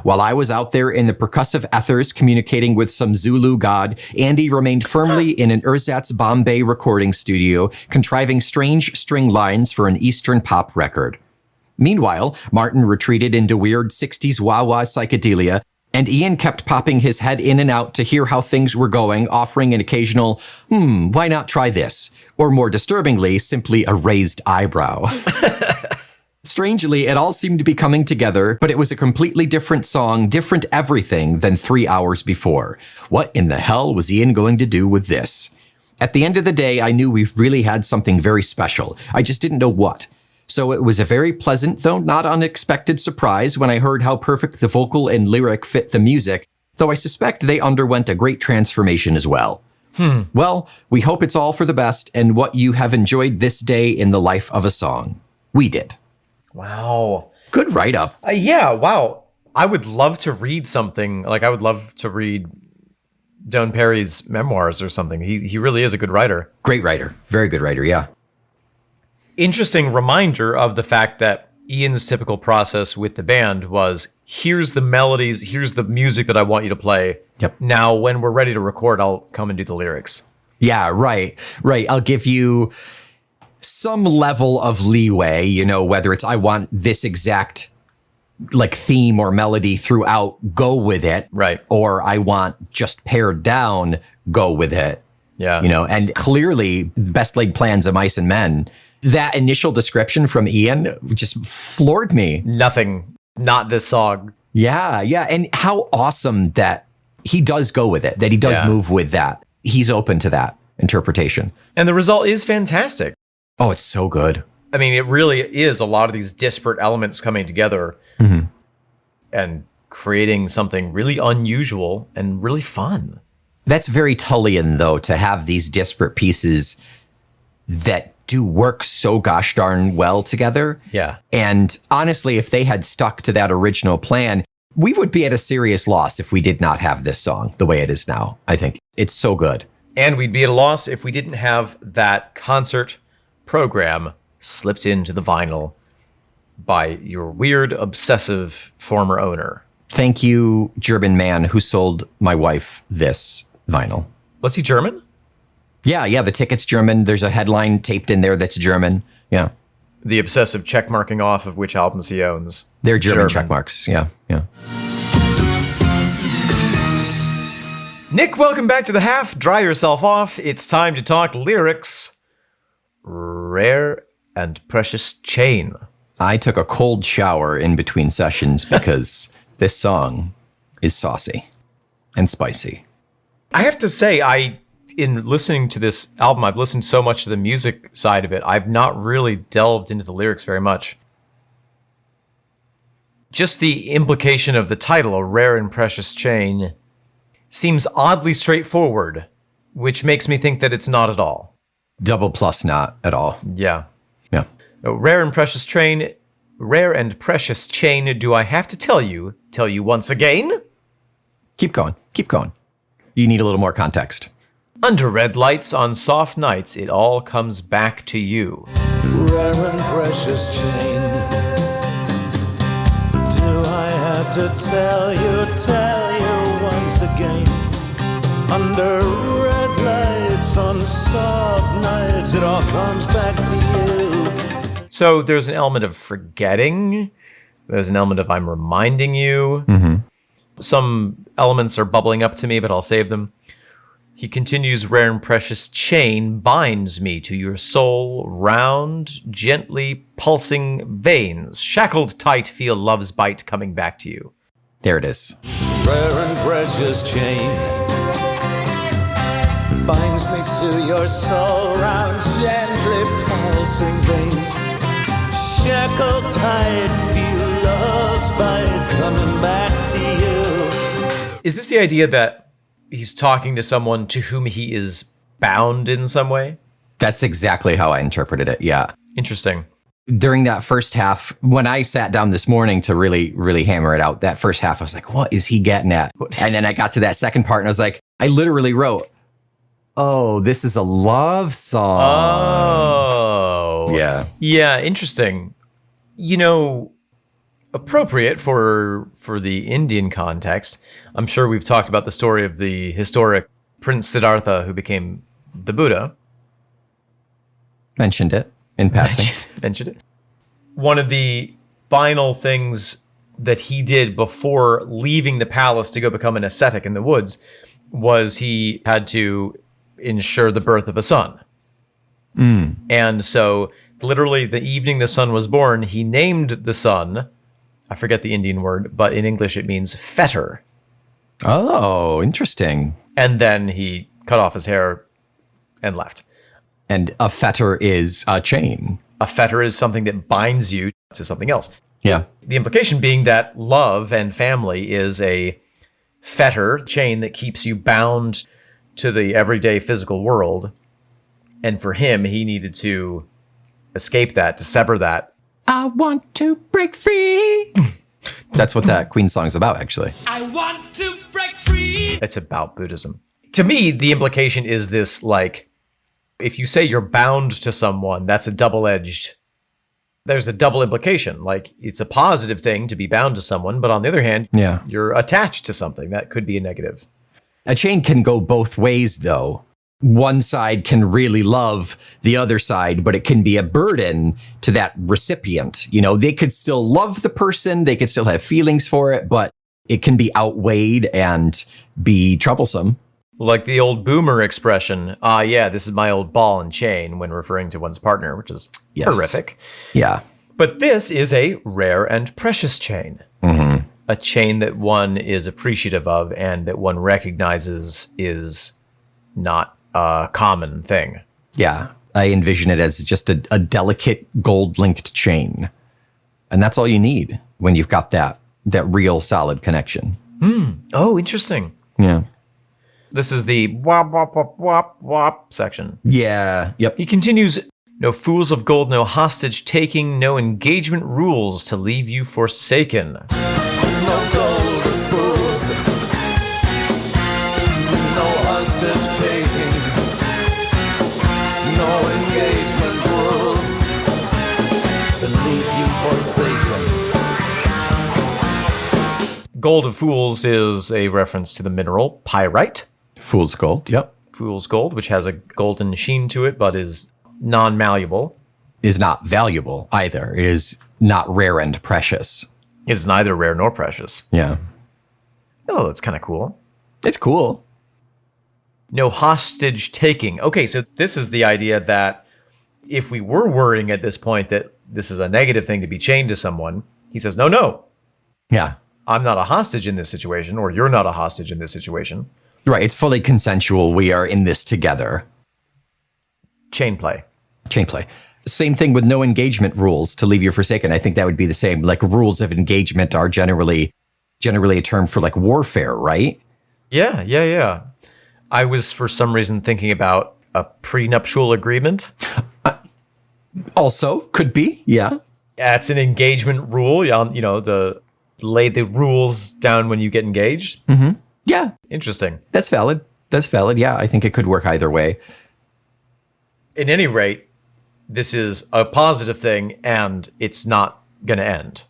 Speaker 2: While I was out there in the percussive ethers communicating with some Zulu god, Andy remained firmly in an ersatz Bombay recording studio, contriving strange string lines for an Eastern pop record. Meanwhile, Martin retreated into weird 60s wah-wah psychedelia, and Ian kept popping his head in and out to hear how things were going, offering an occasional, why not try this? Or more disturbingly, simply a raised eyebrow. Strangely, it all seemed to be coming together, but it was a completely different song, different everything than 3 hours before. What in the hell was Ian going to do with this? At the end of the day, I knew we really had something very special. I just didn't know what. So it was a very pleasant, though not unexpected surprise when I heard how perfect the vocal and lyric fit the music, though I suspect they underwent a great transformation as well. Well, we hope it's all for the best and what you have enjoyed this day in the life of a song. We did.
Speaker 1: Wow.
Speaker 2: Good write-up.
Speaker 1: Yeah, wow. I would love to read something, like I would love to read Doan Perry's memoirs or something. He really is a good writer.
Speaker 2: Great writer. Very good writer, yeah.
Speaker 1: Interesting reminder of the fact that Ian's typical process with the band was, here's the melodies, here's the music that I want you to play.
Speaker 2: Yep.
Speaker 1: Now, when we're ready to record, I'll come and do the lyrics.
Speaker 2: Yeah, right. I'll give you some level of leeway, whether it's I want this exact like theme or melody throughout, go with it.
Speaker 1: Right.
Speaker 2: Or I want just pared down, go with it.
Speaker 1: Yeah.
Speaker 2: And clearly best laid plans of mice and men. That initial description from Ian just floored me.
Speaker 1: Nothing, not this song.
Speaker 2: Yeah. And how awesome that he does go with it, that he does move with that. He's open to that interpretation.
Speaker 1: And the result is fantastic.
Speaker 2: Oh, it's so good.
Speaker 1: I mean, it really is a lot of these disparate elements coming together and creating something really unusual and really fun.
Speaker 2: That's very Tullian, though, to have these disparate pieces that do work so gosh darn well together.
Speaker 1: Yeah.
Speaker 2: And honestly, if they had stuck to that original plan, we would be at a serious loss if we did not have this song the way it is now. I think it's so good.
Speaker 1: And we'd be at a loss if we didn't have that concert program slipped into the vinyl by your weird, obsessive former owner.
Speaker 2: Thank you, German man who sold my wife this vinyl.
Speaker 1: Was he German?
Speaker 2: Yeah, the ticket's German. There's a headline taped in there that's German. Yeah.
Speaker 1: The obsessive check marking off of which albums he owns.
Speaker 2: They're German check marks. Yeah.
Speaker 1: Nick, welcome back to the half. Dry yourself off. It's time to talk lyrics. Rare and Precious Chain.
Speaker 2: I took a cold shower in between sessions because this song is saucy and spicy.
Speaker 1: I have to say, in listening to this album, I've listened so much to the music side of it, I've not really delved into the lyrics very much. Just the implication of the title, A Rare and Precious Chain, seems oddly straightforward, which makes me think that it's not at all.
Speaker 2: Double plus not at all.
Speaker 1: Yeah.
Speaker 2: Yeah.
Speaker 1: Rare and precious chain, do I have to tell you once again?
Speaker 2: Keep going. Keep going. You need a little more context.
Speaker 1: Under red lights on soft nights, it all comes back to you.
Speaker 3: Rare and precious chain. Do I have to tell you once again? Under red lights on soft nights, it all comes back to you.
Speaker 1: So there's an element of forgetting. There's an element of I'm reminding you. Some elements are bubbling up to me, but I'll save them. He continues, rare and precious chain binds me to your soul, round, gently pulsing veins. Shackled tight, feel love's bite coming back to you.
Speaker 2: There it is.
Speaker 3: Rare and precious chain binds me to your soul, round, gently pulsing veins. Shackled tight, feel love's bite coming back to you.
Speaker 1: Is this the idea that he's talking to someone to whom he is bound in some way?
Speaker 2: That's exactly how I interpreted it. Yeah.
Speaker 1: Interesting.
Speaker 2: During that first half, when I sat down this morning to really, really hammer it out, that first half, I was like, what is he getting at? And then I got to that second part and I was like, I literally wrote, oh, this is a love song.
Speaker 1: Oh.
Speaker 2: Yeah.
Speaker 1: Yeah, interesting. You know, appropriate for the Indian context. I'm sure we've talked about the story of the historic Prince Siddhartha who became the Buddha.
Speaker 2: Mentioned it in passing.
Speaker 1: Mentioned it. One of the final things that he did before leaving the palace to go become an ascetic in the woods was he had to ensure the birth of a son. And so literally the evening the son was born, he named the son, I forget the Indian word, but in English it means fetter.
Speaker 2: Oh, interesting.
Speaker 1: And then he cut off his hair and left.
Speaker 2: And a fetter is a chain.
Speaker 1: A fetter is something that binds you to something else.
Speaker 2: Yeah.
Speaker 1: The implication being that love and family is a fetter chain that keeps you bound to the everyday physical world. And for him, he needed to escape that, to sever that.
Speaker 2: I want to break free. That's what that Queen song's about, actually.
Speaker 4: I want to break free.
Speaker 1: It's about Buddhism. To me, the implication is this, like, if you say you're bound to someone, that's there's a double implication. Like, it's a positive thing to be bound to someone, but on the other hand,
Speaker 2: Yeah.
Speaker 1: you're attached to something. That could be a negative.
Speaker 2: A chain can go both ways, though. One side can really love the other side, but it can be a burden to that recipient. You know, they could still love the person, they could still have feelings for it, but it can be outweighed and be troublesome.
Speaker 1: Like the old boomer expression, yeah, this is my old ball and chain, when referring to one's partner, which is horrific.
Speaker 2: Yeah.
Speaker 1: But this is a rare and precious chain.
Speaker 2: Mm-hmm.
Speaker 1: A chain that one is appreciative of and that one recognizes is not a common thing.
Speaker 2: Yeah. I envision it as just a delicate gold-linked chain. And that's all you need when you've got that real solid connection.
Speaker 1: Oh, interesting.
Speaker 2: Yeah.
Speaker 1: This is the wop, wop, wop, wop, wop section.
Speaker 2: Yeah. Yep.
Speaker 1: He continues, no fools of gold, no hostage taking, no engagement rules to leave you forsaken.
Speaker 3: No gold fools, no hostage taking, no engagement rules to leave you forsaken.
Speaker 1: Gold of Fools is a reference to the mineral pyrite.
Speaker 2: Fool's gold. Yep.
Speaker 1: Fool's gold, which has a golden sheen to it, but is non-malleable.
Speaker 2: Is not valuable either. It is not rare and precious.
Speaker 1: It is neither rare nor precious.
Speaker 2: Yeah.
Speaker 1: Oh, that's kind of cool.
Speaker 2: It's cool.
Speaker 1: No hostage taking. Okay, so this is the idea that if we were worrying at this point that this is a negative thing to be chained to someone, he says, no.
Speaker 2: Yeah.
Speaker 1: I'm not a hostage in this situation, or you're not a hostage in this situation.
Speaker 2: Right. It's fully consensual. We are in this together.
Speaker 1: Chain play.
Speaker 2: Chain play. Same thing with no engagement rules to leave you forsaken. I think that would be the same. Like rules of engagement are generally a term for like warfare, right?
Speaker 1: Yeah. I was for some reason thinking about a prenuptial agreement.
Speaker 2: Also, could be. Yeah.
Speaker 1: That's an engagement rule. You know, lay the rules down when you get engaged.
Speaker 2: Yeah.
Speaker 1: Interesting.
Speaker 2: That's valid. Yeah. I think it could work either way.
Speaker 1: At any rate, this is a positive thing and it's not going to end.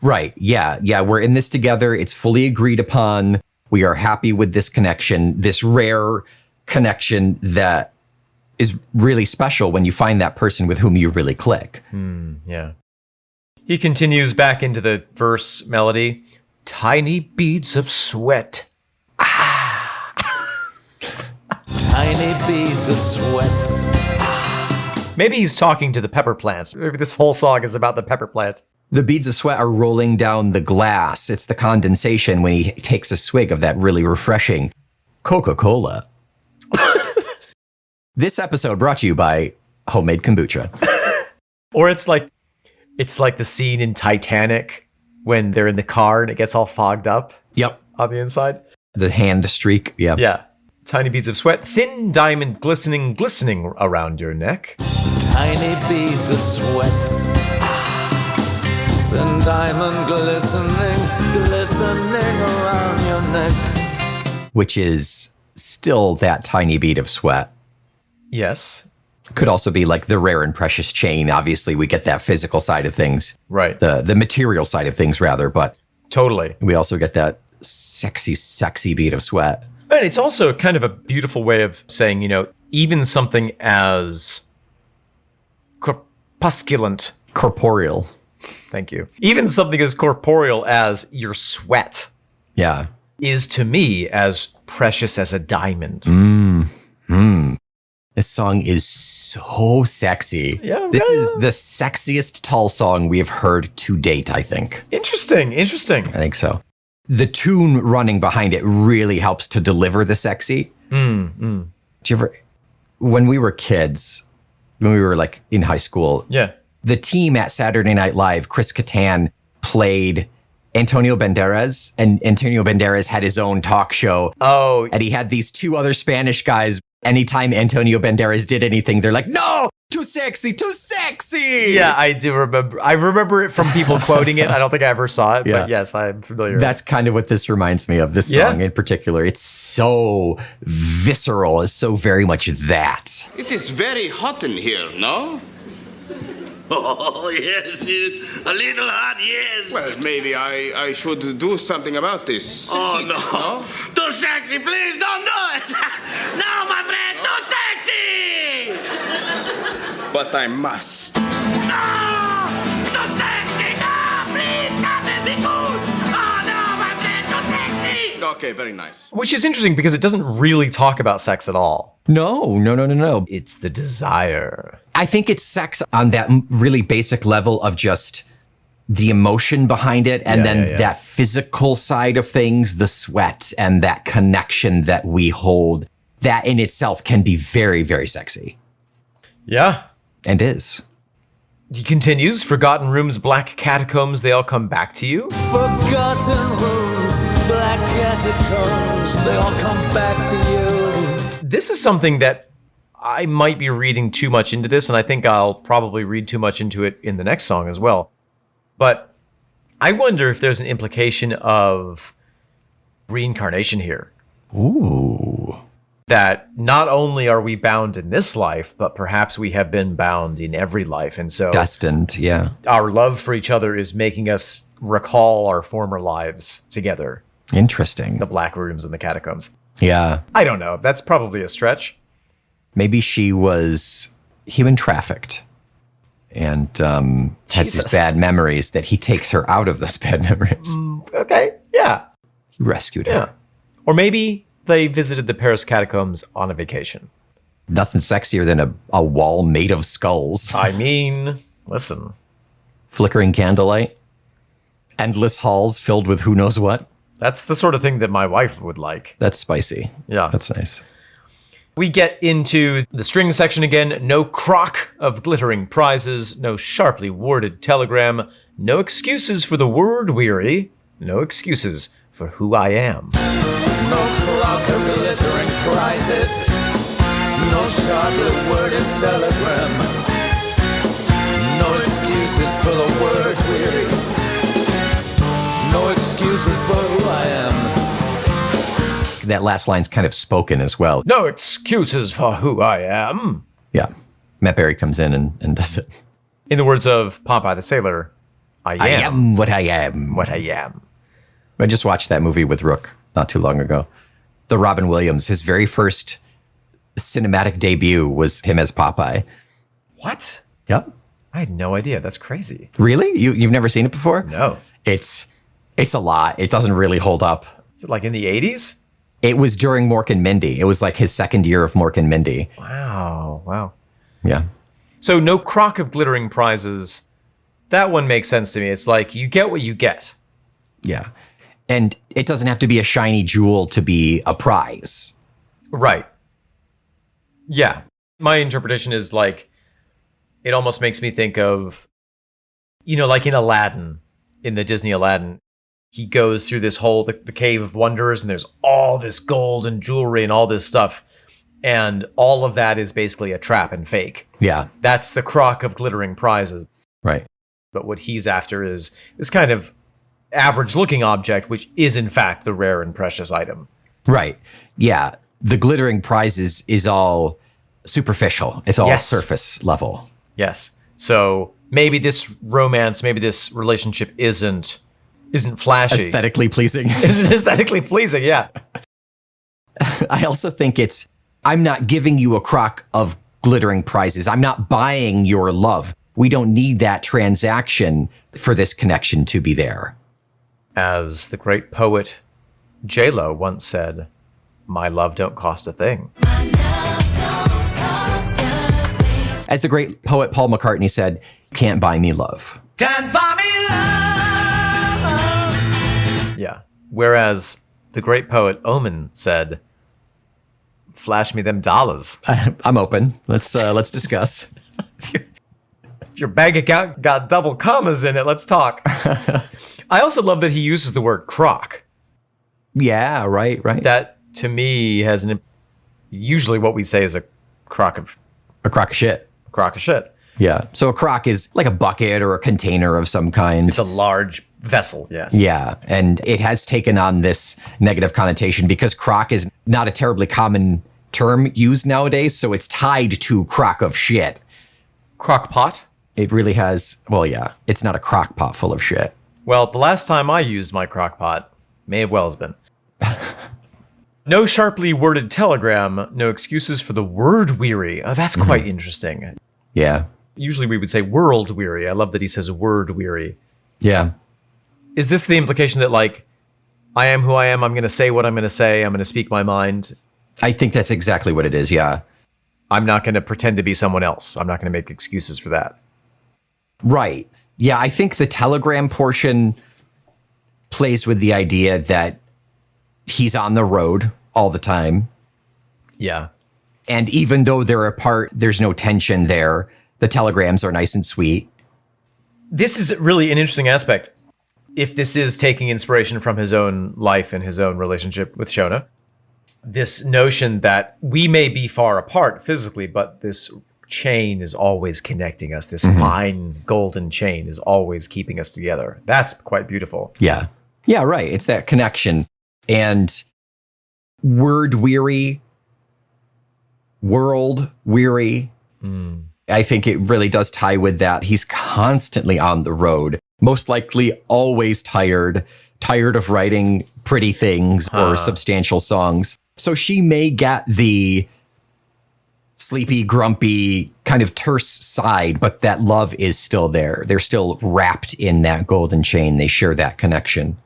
Speaker 2: Right. Yeah. We're in this together. It's fully agreed upon. We are happy with this connection, this rare connection that is really special when you find that person with whom you really click.
Speaker 1: Yeah. He continues back into the verse melody. Tiny beads of sweat.
Speaker 3: Tiny beads of sweat.
Speaker 1: Maybe he's talking to the pepper plants. Maybe this whole song is about the pepper plant.
Speaker 2: The beads of sweat are rolling down the glass. It's the condensation when he takes a swig of that really refreshing Coca-Cola. This episode brought to you by homemade kombucha.
Speaker 1: Or it's like the scene in Titanic when they're in the car and it gets all fogged up.
Speaker 2: Yep.
Speaker 1: On the inside.
Speaker 2: The hand streak. Yeah.
Speaker 1: Yeah. Tiny beads of sweat, thin diamond glistening around your neck.
Speaker 3: Tiny beads of sweat. Thin diamond glistening around your neck.
Speaker 2: Which is still that tiny bead of sweat.
Speaker 1: Yes.
Speaker 2: Could also be like the rare and precious chain. Obviously, we get that physical side of things.
Speaker 1: Right.
Speaker 2: The material side of things, rather. But
Speaker 1: totally.
Speaker 2: We also get that sexy bead of sweat.
Speaker 1: And it's also kind of a beautiful way of saying, you know, even something as corpusculent.
Speaker 2: Corporeal.
Speaker 1: Thank you. Even something as corporeal as your sweat.
Speaker 2: Yeah.
Speaker 1: Is to me as precious as a diamond.
Speaker 2: This song is so sexy.
Speaker 1: Yeah.
Speaker 2: This is the sexiest Tull song we have heard to date, I think.
Speaker 1: Interesting.
Speaker 2: I think so. The tune running behind it really helps to deliver the sexy. Did you ever, when we were kids, when we were like in high school,
Speaker 1: yeah,
Speaker 2: the team at Saturday Night Live, Chris Kattan, played Antonio Banderas, and Antonio Banderas had his own talk show.
Speaker 1: Oh.
Speaker 2: And he had these two other Spanish guys. Anytime Antonio Banderas did anything, they're like, no, too sexy.
Speaker 1: Yeah, I do remember. I remember it from people quoting it. I don't think I ever saw it, but yes, I'm familiar.
Speaker 2: That's kind of what this reminds me of, this song in particular. It's so visceral. It's so very much that.
Speaker 5: It is very hot in here, no?
Speaker 6: Oh, yes, a little hot, yes.
Speaker 5: Well, maybe I should do something about this.
Speaker 6: Oh,
Speaker 5: heat,
Speaker 6: no. Too sexy, please don't do it. No, my friend, too sexy.
Speaker 5: But I must.
Speaker 6: No, too sexy, no, please stop it, be cool. Oh, no, my friend, too sexy.
Speaker 5: Okay, very nice.
Speaker 1: Which is interesting because it doesn't really talk about sex at all.
Speaker 2: No.
Speaker 1: It's the desire.
Speaker 2: I think it's sex on that really basic level of just the emotion behind it, and that physical side of things, the sweat and that connection that we hold, that in itself can be very, very sexy.
Speaker 1: Yeah.
Speaker 2: And is.
Speaker 1: He continues, forgotten rooms, black catacombs, they all come back to you.
Speaker 3: Forgotten rooms, black catacombs, they all come back to you.
Speaker 1: This is something that I might be reading too much into this, and I think I'll probably read too much into it in the next song as well. But I wonder if there's an implication of reincarnation here.
Speaker 2: Ooh.
Speaker 1: That not only are we bound in this life, but perhaps we have been bound in every life. And so
Speaker 2: Destined, yeah.
Speaker 1: Our love for each other is making us recall our former lives together.
Speaker 2: Interesting.
Speaker 1: The black rooms and the catacombs.
Speaker 2: Yeah.
Speaker 1: I don't know. That's probably a stretch.
Speaker 2: Maybe she was human trafficked and has these bad memories that he takes her out of those bad memories.
Speaker 1: Okay. Yeah.
Speaker 2: He rescued her.
Speaker 1: Yeah. Or maybe they visited the Paris catacombs on a vacation.
Speaker 2: Nothing sexier than a wall made of skulls.
Speaker 1: I mean, listen.
Speaker 2: Flickering candlelight. endless halls filled with who knows what.
Speaker 1: That's the sort of thing that my wife would like.
Speaker 2: That's spicy.
Speaker 1: Yeah.
Speaker 2: That's nice.
Speaker 1: We get into the string section again. No crock of glittering prizes, no sharply worded telegram, no excuses for the word weary, no excuses for who I am.
Speaker 3: No crock of glittering prizes, no sharply worded telegram, no excuses for the word weary, no excuses for who I am.
Speaker 2: That last line's kind of spoken as well.
Speaker 1: No excuses for who I am.
Speaker 2: Yeah. Matt Berry comes in and does it.
Speaker 1: In the words of Popeye the Sailor, I am,
Speaker 2: I am what I am.
Speaker 1: what I am.
Speaker 2: I just watched that movie with Rook not too long ago. The Robin Williams, his very first cinematic debut was him as Popeye.
Speaker 1: What?
Speaker 2: Yep.
Speaker 1: I had no idea. That's crazy.
Speaker 2: Really? You've never seen it before?
Speaker 1: No.
Speaker 2: It's a lot. It doesn't really hold up.
Speaker 1: Is it like in the 80s?
Speaker 2: It was during Mork and Mindy. It was like his second year of Mork and Mindy.
Speaker 1: Wow.
Speaker 2: Yeah.
Speaker 1: So no crock of glittering prizes. That one makes sense to me. It's like you get what you get.
Speaker 2: Yeah. And it doesn't have to be a shiny jewel to be a prize.
Speaker 1: Right. Yeah. My interpretation is like, it almost makes me think of, like in Aladdin, in the Disney Aladdin, he goes through this whole, the Cave of Wonders, and there's all this gold and jewelry and all this stuff. And all of that is basically a trap and fake.
Speaker 2: Yeah.
Speaker 1: That's the crock of glittering prizes.
Speaker 2: Right.
Speaker 1: But what he's after is this kind of average looking object, which is in fact the rare and precious item.
Speaker 2: Right. Yeah. The glittering prizes is all superficial. It's all surface level.
Speaker 1: Yes. So maybe this romance, maybe this relationship isn't flashy.
Speaker 2: Aesthetically pleasing.
Speaker 1: Isn't aesthetically pleasing, yeah.
Speaker 2: I also think I'm not giving you a crock of glittering prizes. I'm not buying your love. We don't need that transaction for this connection to be there.
Speaker 1: As the great poet J-Lo once said, my love don't cost a thing.
Speaker 2: As the great poet Paul McCartney said, can't buy me love.
Speaker 4: Can't buy me love.
Speaker 1: Yeah. Whereas the great poet Omen said, flash me them dollars.
Speaker 2: I'm open. Let's discuss.
Speaker 1: If your bank account got double commas in it, let's talk. I also love that he uses the word crock.
Speaker 2: Yeah, right.
Speaker 1: That, to me, has usually what we say is a crock of shit.
Speaker 2: Yeah. So a crock is like a bucket or a container of some kind.
Speaker 1: It's a large vessel, yes.
Speaker 2: Yeah. And it has taken on this negative connotation because crock is not a terribly common term used nowadays. So it's tied to crock of shit.
Speaker 1: Crock pot?
Speaker 2: It really has. Well, yeah. It's not a crock pot full of shit.
Speaker 1: Well, the last time I used my crock pot may have well been. No sharply worded telegram, no excuses for the word weary. Oh, that's quite interesting.
Speaker 2: Yeah.
Speaker 1: Usually we would say world weary. I love that he says word weary.
Speaker 2: Yeah.
Speaker 1: Is this the implication that, like, I am who I am, I'm going to say what I'm going to say, I'm going to speak my mind?
Speaker 2: I think that's exactly what it is, yeah.
Speaker 1: I'm not going to pretend to be someone else. I'm not going to make excuses for that.
Speaker 2: Right. Yeah, I think the telegram portion plays with the idea that he's on the road all the time.
Speaker 1: Yeah.
Speaker 2: And even though they're apart, there's no tension there. The telegrams are nice and sweet.
Speaker 1: This is really an interesting aspect. If this is taking inspiration from his own life and his own relationship with Shona, this notion that we may be far apart physically, but this chain is always connecting us. This fine golden chain is always keeping us together. That's quite beautiful.
Speaker 2: Yeah. Yeah, right. It's that connection. And word weary, world weary. I think it really does tie with that. He's constantly on the road, most likely always tired of writing pretty things or substantial songs. So she may get the sleepy, grumpy, kind of terse side, but that love is still there. They're still wrapped in that golden chain. They share that connection.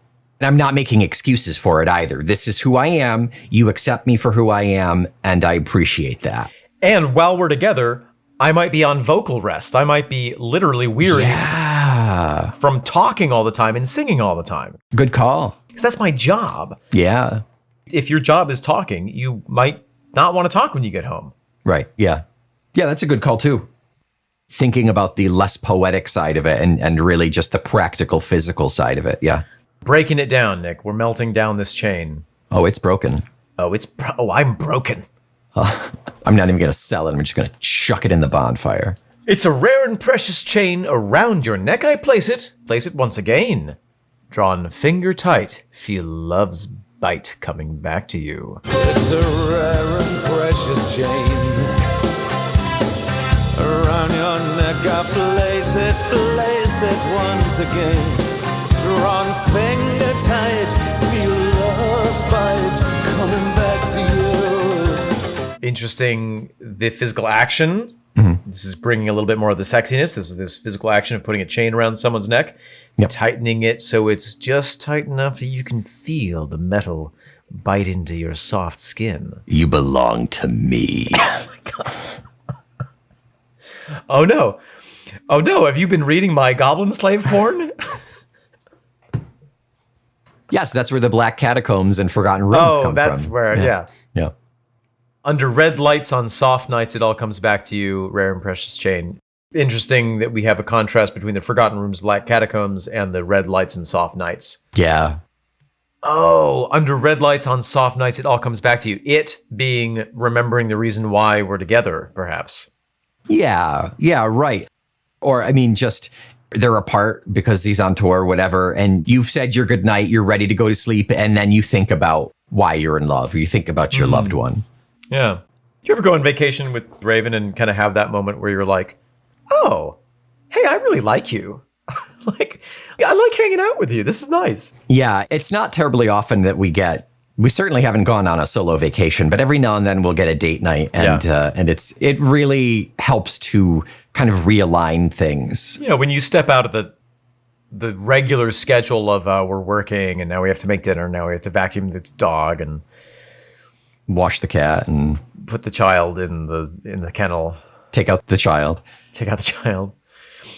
Speaker 2: And I'm not making excuses for it either. This is who I am. You accept me for who I am, and I appreciate that.
Speaker 1: And while we're together, I might be on vocal rest. I might be literally weary.
Speaker 2: Yeah.
Speaker 1: from talking all the time and singing all the time.
Speaker 2: Good call.
Speaker 1: Because that's my job.
Speaker 2: Yeah.
Speaker 1: If your job is talking, you might not want to talk when you get home.
Speaker 2: Right. Yeah. Yeah, that's a good call too. Thinking about the less poetic side of it and really just the practical, physical side of it. Yeah.
Speaker 1: Breaking it down, Nick. We're melting down this chain.
Speaker 2: Oh, it's broken.
Speaker 1: Oh, I'm broken.
Speaker 2: I'm not even going to sell it. I'm just going to chuck it in the bonfire.
Speaker 1: It's a rare and precious chain around your neck. I place it once again. Drawn finger tight, feel love's bite coming back to you.
Speaker 3: It's a rare and precious chain around your neck. I place it once again. Strong finger tight, feel love's bite coming back to you.
Speaker 1: Interesting, the physical action. This is bringing a little bit more of the sexiness. This is this physical action of putting a chain around someone's neck, tightening it so it's just tight enough that you can feel the metal bite into your soft skin.
Speaker 2: You belong to me.
Speaker 1: Oh my God. Oh no. Oh no, have you been reading my Goblin Slave porn?
Speaker 2: Yes, that's where the Black Catacombs and Forgotten Rooms come from.
Speaker 1: Oh, that's where, yeah. Under red lights on soft nights, it all comes back to you, rare and precious chain. Interesting that we have a contrast between the Forgotten Rooms, Black Catacombs, and the red lights and soft nights.
Speaker 2: Yeah.
Speaker 1: Oh, under red lights on soft nights, it all comes back to you. It being remembering the reason why we're together, perhaps.
Speaker 2: Yeah, right. Or, I mean, just they're apart because he's on tour or whatever, and you've said your goodnight, you're ready to go to sleep, and then you think about why you're in love, or you think about your loved one.
Speaker 1: Yeah. Do you ever go on vacation with Raven and kind of have that moment where you're like, oh, hey, I really like you. I like hanging out with you. This is nice.
Speaker 2: Yeah, it's not terribly often that we certainly haven't gone on a solo vacation, but every now and then we'll get a date night, and it really helps to kind of realign things.
Speaker 1: You know, when you step out of the regular schedule of we're working and now we have to make dinner, now we have to vacuum the dog and
Speaker 2: wash the cat and
Speaker 1: put the child in the kennel.
Speaker 2: Take out the child.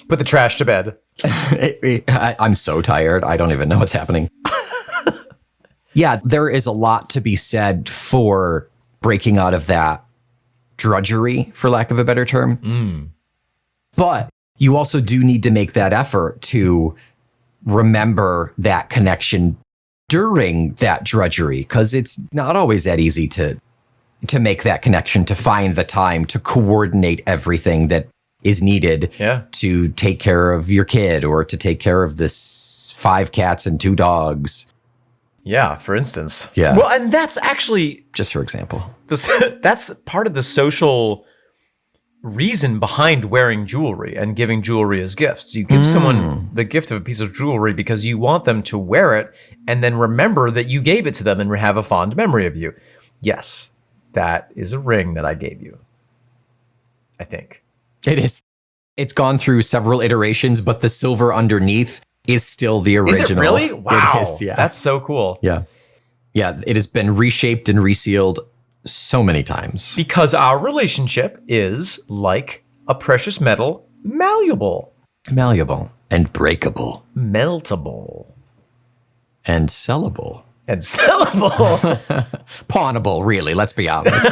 Speaker 1: Put the trash to bed.
Speaker 2: I'm so tired. I don't even know what's happening. Yeah, there is a lot to be said for breaking out of that drudgery, for lack of a better term. But you also do need to make that effort to remember that connection during that drudgery, because it's not always that easy to make that connection, to find the time to coordinate everything that is needed to take care of your kid or to take care of this 5 cats and 2 dogs.
Speaker 1: Yeah, for instance.
Speaker 2: Yeah.
Speaker 1: Well, and that's actually...
Speaker 2: Just for example.
Speaker 1: That's part of the social reason behind wearing jewelry and giving jewelry as gifts. You give someone the gift of a piece of jewelry because you want them to wear it and then remember that you gave it to them and have a fond memory of you. Yes, that is a ring that I gave you. I think. It is.
Speaker 2: It's gone through several iterations, but the silver underneath is still the original.
Speaker 1: Is it really? Wow.
Speaker 2: It is, yeah.
Speaker 1: That's so cool.
Speaker 2: Yeah. Yeah, it has been reshaped and resealed so many times.
Speaker 1: Because our relationship is like a precious metal, malleable.
Speaker 2: Malleable and breakable.
Speaker 1: Meltable.
Speaker 2: And sellable.
Speaker 1: And sellable.
Speaker 2: Pawnable, really, let's be honest.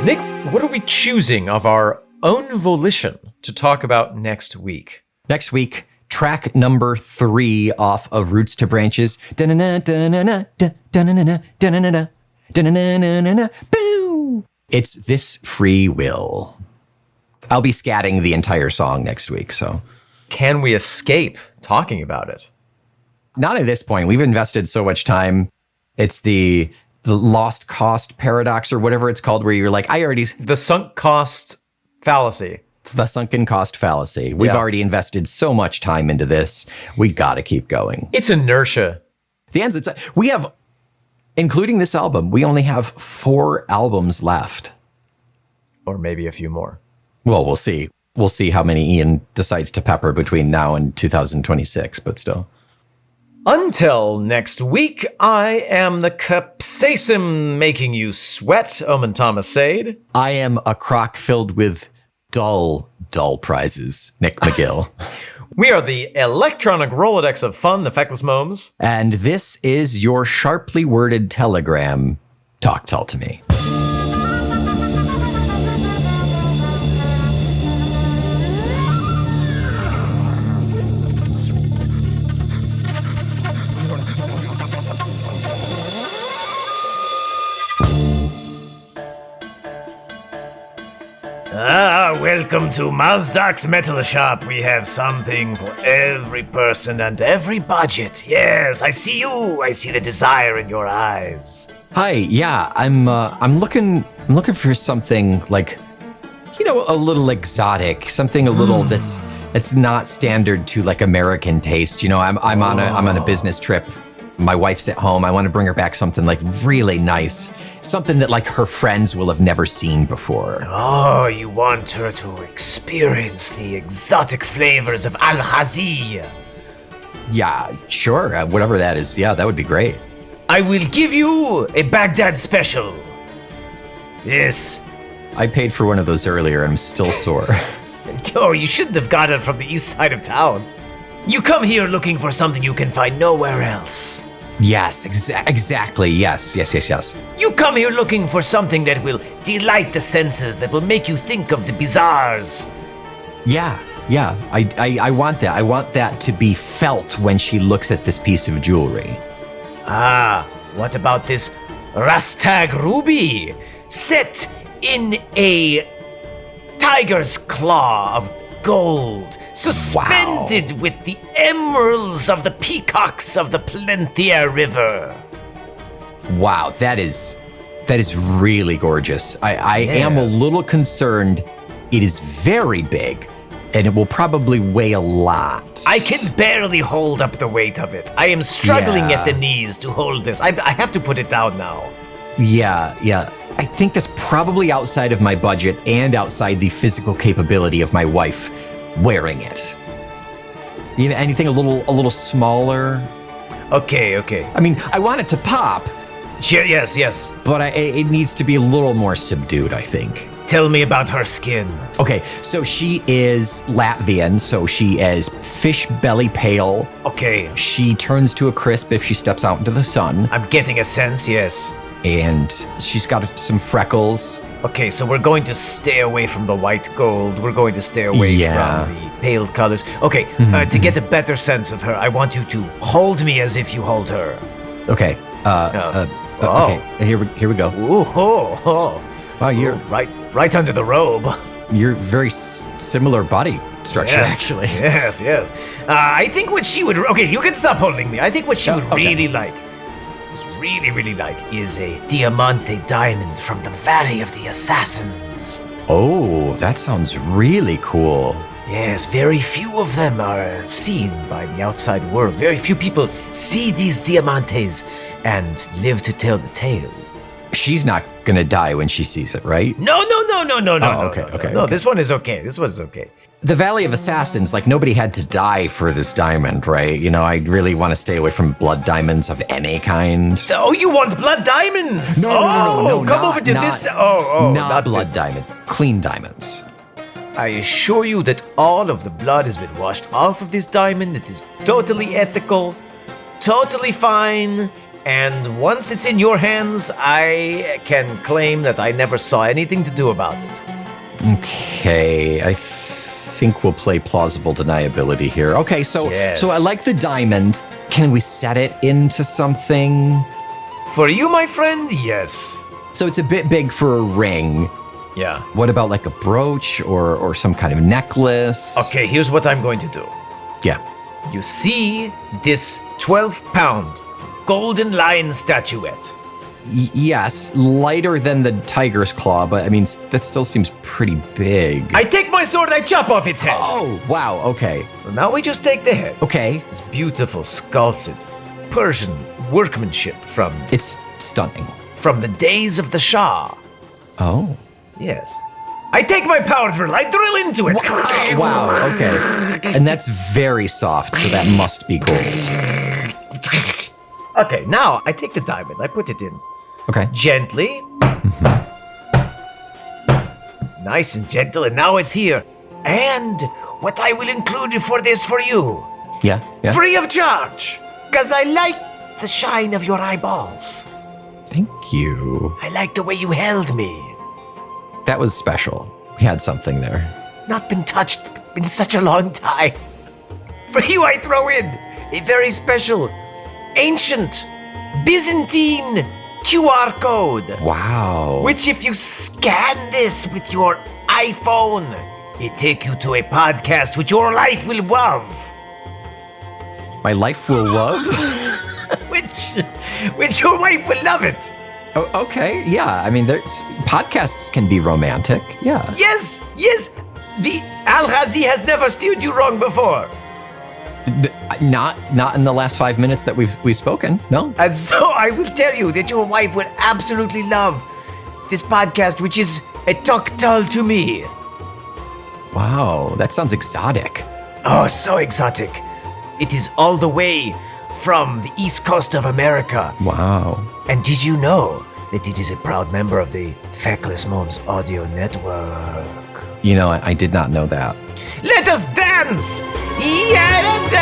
Speaker 1: Nick, what are we choosing of our own volition to talk about next week?
Speaker 2: Next week, track number 3 off of Roots to Branches. It's This Free Will. I'll be scatting the entire song next week, so.
Speaker 1: Can we escape talking about it?
Speaker 2: Not at this point. We've invested so much time. It's the lost cost paradox or whatever it's called, where you're like,
Speaker 1: The sunk cost fallacy.
Speaker 2: It's the sunken cost fallacy. We've already invested so much time into this. We got to keep going.
Speaker 1: It's inertia.
Speaker 2: We have, including this album, we only have 4 albums left.
Speaker 1: Or maybe a few more.
Speaker 2: Well, we'll see. we'll see how many Ian decides to pepper between now and 2026, but still.
Speaker 1: Until next week, I am the capsaicin making you sweat, Omen Thomas Sade.
Speaker 2: I am a crock filled with dull prizes, Nick McGill.
Speaker 1: We are the electronic Rolodex of fun, the Feckless Momes.
Speaker 2: And this is your sharply worded telegram. Talk Tull to me.
Speaker 1: Welcome to Mazdak's Metal Shop. We have something for every person and every budget. Yes, I see you. I see the desire in your eyes.
Speaker 2: Hi, yeah, I'm looking for something like, a little exotic, something a little that's not standard to like American taste. I'm on a business trip. My wife's at home. I want to bring her back something like really nice, something that like her friends will have never seen before.
Speaker 1: Oh, you want her to experience the exotic flavors of Al-Hazi.
Speaker 2: Yeah, sure, whatever that is. Yeah, that would be great.
Speaker 1: I will give you a Baghdad special. Yes.
Speaker 2: I paid for one of those earlier and I'm still sore.
Speaker 1: Oh, you shouldn't have got it from the east side of town. You come here looking for something you can find nowhere else.
Speaker 2: Yes, exactly. Yes.
Speaker 1: You come here looking for something that will delight the senses, that will make you think of the bizarres.
Speaker 2: Yeah. I want that. I want that to be felt when she looks at this piece of jewelry.
Speaker 1: Ah, what about this Rastag ruby? Set in a tiger's claw of gold, suspended with the emeralds of the peacocks of the Plenthia River.
Speaker 2: Wow, that is really gorgeous. I am a little concerned. It is very big, and it will probably weigh a lot.
Speaker 1: I can barely hold up the weight of it. I am struggling at the knees to hold this. I have to put it down now.
Speaker 2: Yeah. I think that's probably outside of my budget and outside the physical capability of my wife wearing it. Anything a little smaller?
Speaker 1: Okay.
Speaker 2: I mean, I want it to pop.
Speaker 1: Yes.
Speaker 2: But it needs to be a little more subdued, I think.
Speaker 1: Tell me about her skin.
Speaker 2: Okay, so she is Latvian, so she is fish belly pale.
Speaker 1: Okay.
Speaker 2: She turns to a crisp if she steps out into the sun.
Speaker 1: I'm getting a sense, yes.
Speaker 2: And she's got some freckles.
Speaker 1: Okay, so we're going to stay away from the white gold. We're going to stay away from the pale colors. Okay, to get a better sense of her, I want you to hold me as if you hold her.
Speaker 2: Okay. Okay. Here we go.
Speaker 1: Ooh,
Speaker 2: Wow, you're
Speaker 1: right under the robe.
Speaker 2: You're very similar body structure, actually.
Speaker 1: Yes. I think what she would. Okay, you can stop holding me. I think what she would really like. Really like is a diamante diamond from the Valley of the Assassins.
Speaker 2: Oh, that sounds really cool.
Speaker 1: Yes, very few of them are seen by the outside world. Very few people see these diamantes and live to tell the tale.
Speaker 2: She's not gonna die when she sees it, right?
Speaker 1: No.
Speaker 2: Okay.
Speaker 1: No, this one is okay. This one's okay.
Speaker 2: The Valley of Assassins, like nobody had to die for this diamond, right? I really want to stay away from blood diamonds of any kind.
Speaker 1: Oh, you want blood diamonds?
Speaker 2: No,
Speaker 1: come over to this. Not
Speaker 2: blood diamond. Clean diamonds.
Speaker 1: I assure you that all of the blood has been washed off of this diamond. It is totally ethical, totally fine. And once it's in your hands, I can claim that I never saw anything to do about it.
Speaker 2: Okay, I think we'll play plausible deniability here. Okay, so I like the diamond. Can we set it into something?
Speaker 1: For you, my friend, yes.
Speaker 2: So it's a bit big for a ring.
Speaker 1: Yeah.
Speaker 2: What about like a brooch or some kind of necklace?
Speaker 1: Okay, here's what I'm going to do.
Speaker 2: Yeah.
Speaker 1: You see this 12-pound golden lion statuette?
Speaker 2: Yes, lighter than the tiger's claw, but I mean, that still seems pretty big.
Speaker 1: I take my sword, I chop off its head.
Speaker 2: Oh, wow, okay.
Speaker 1: Well, now we just take the head.
Speaker 2: Okay.
Speaker 1: It's beautiful, sculpted, Persian workmanship from...
Speaker 2: It's stunning.
Speaker 1: From the days of the Shah.
Speaker 2: Oh.
Speaker 1: Yes. I take my power drill, I drill into it.
Speaker 2: Wow, okay. And that's very soft, so that must be gold.
Speaker 1: Okay, now I take the diamond, I put it in.
Speaker 2: Okay.
Speaker 1: Gently. Nice and gentle, and now it's here. And what I will include for this for you.
Speaker 2: Yeah.
Speaker 1: Free of charge. Because I like the shine of your eyeballs.
Speaker 2: Thank you.
Speaker 1: I like the way you held me.
Speaker 2: That was special. We had something there.
Speaker 1: Not been touched in such a long time. For you, I throw in a very special, ancient, Byzantine QR code.
Speaker 2: Wow.
Speaker 1: Which, if you scan this with your iPhone, it take you to a podcast which your life will love.
Speaker 2: My life will love?
Speaker 1: which your wife will love it.
Speaker 2: Oh, okay, yeah. I mean, podcasts can be romantic. Yeah.
Speaker 1: Yes. The Al-Ghazi has never steered you wrong before.
Speaker 2: Not in the last 5 minutes that we've spoken. No.
Speaker 1: And so I will tell you that your wife will absolutely love this podcast, which is a Tull to me.
Speaker 2: Wow, that sounds exotic.
Speaker 1: Oh, so exotic. It is all the way from the east coast of America.
Speaker 2: Wow.
Speaker 1: And did you know that it is a proud member of the Feckless Moms Audio Network?
Speaker 2: You know, I did not know that.
Speaker 1: Let us dance! Ya-da-da-da-da!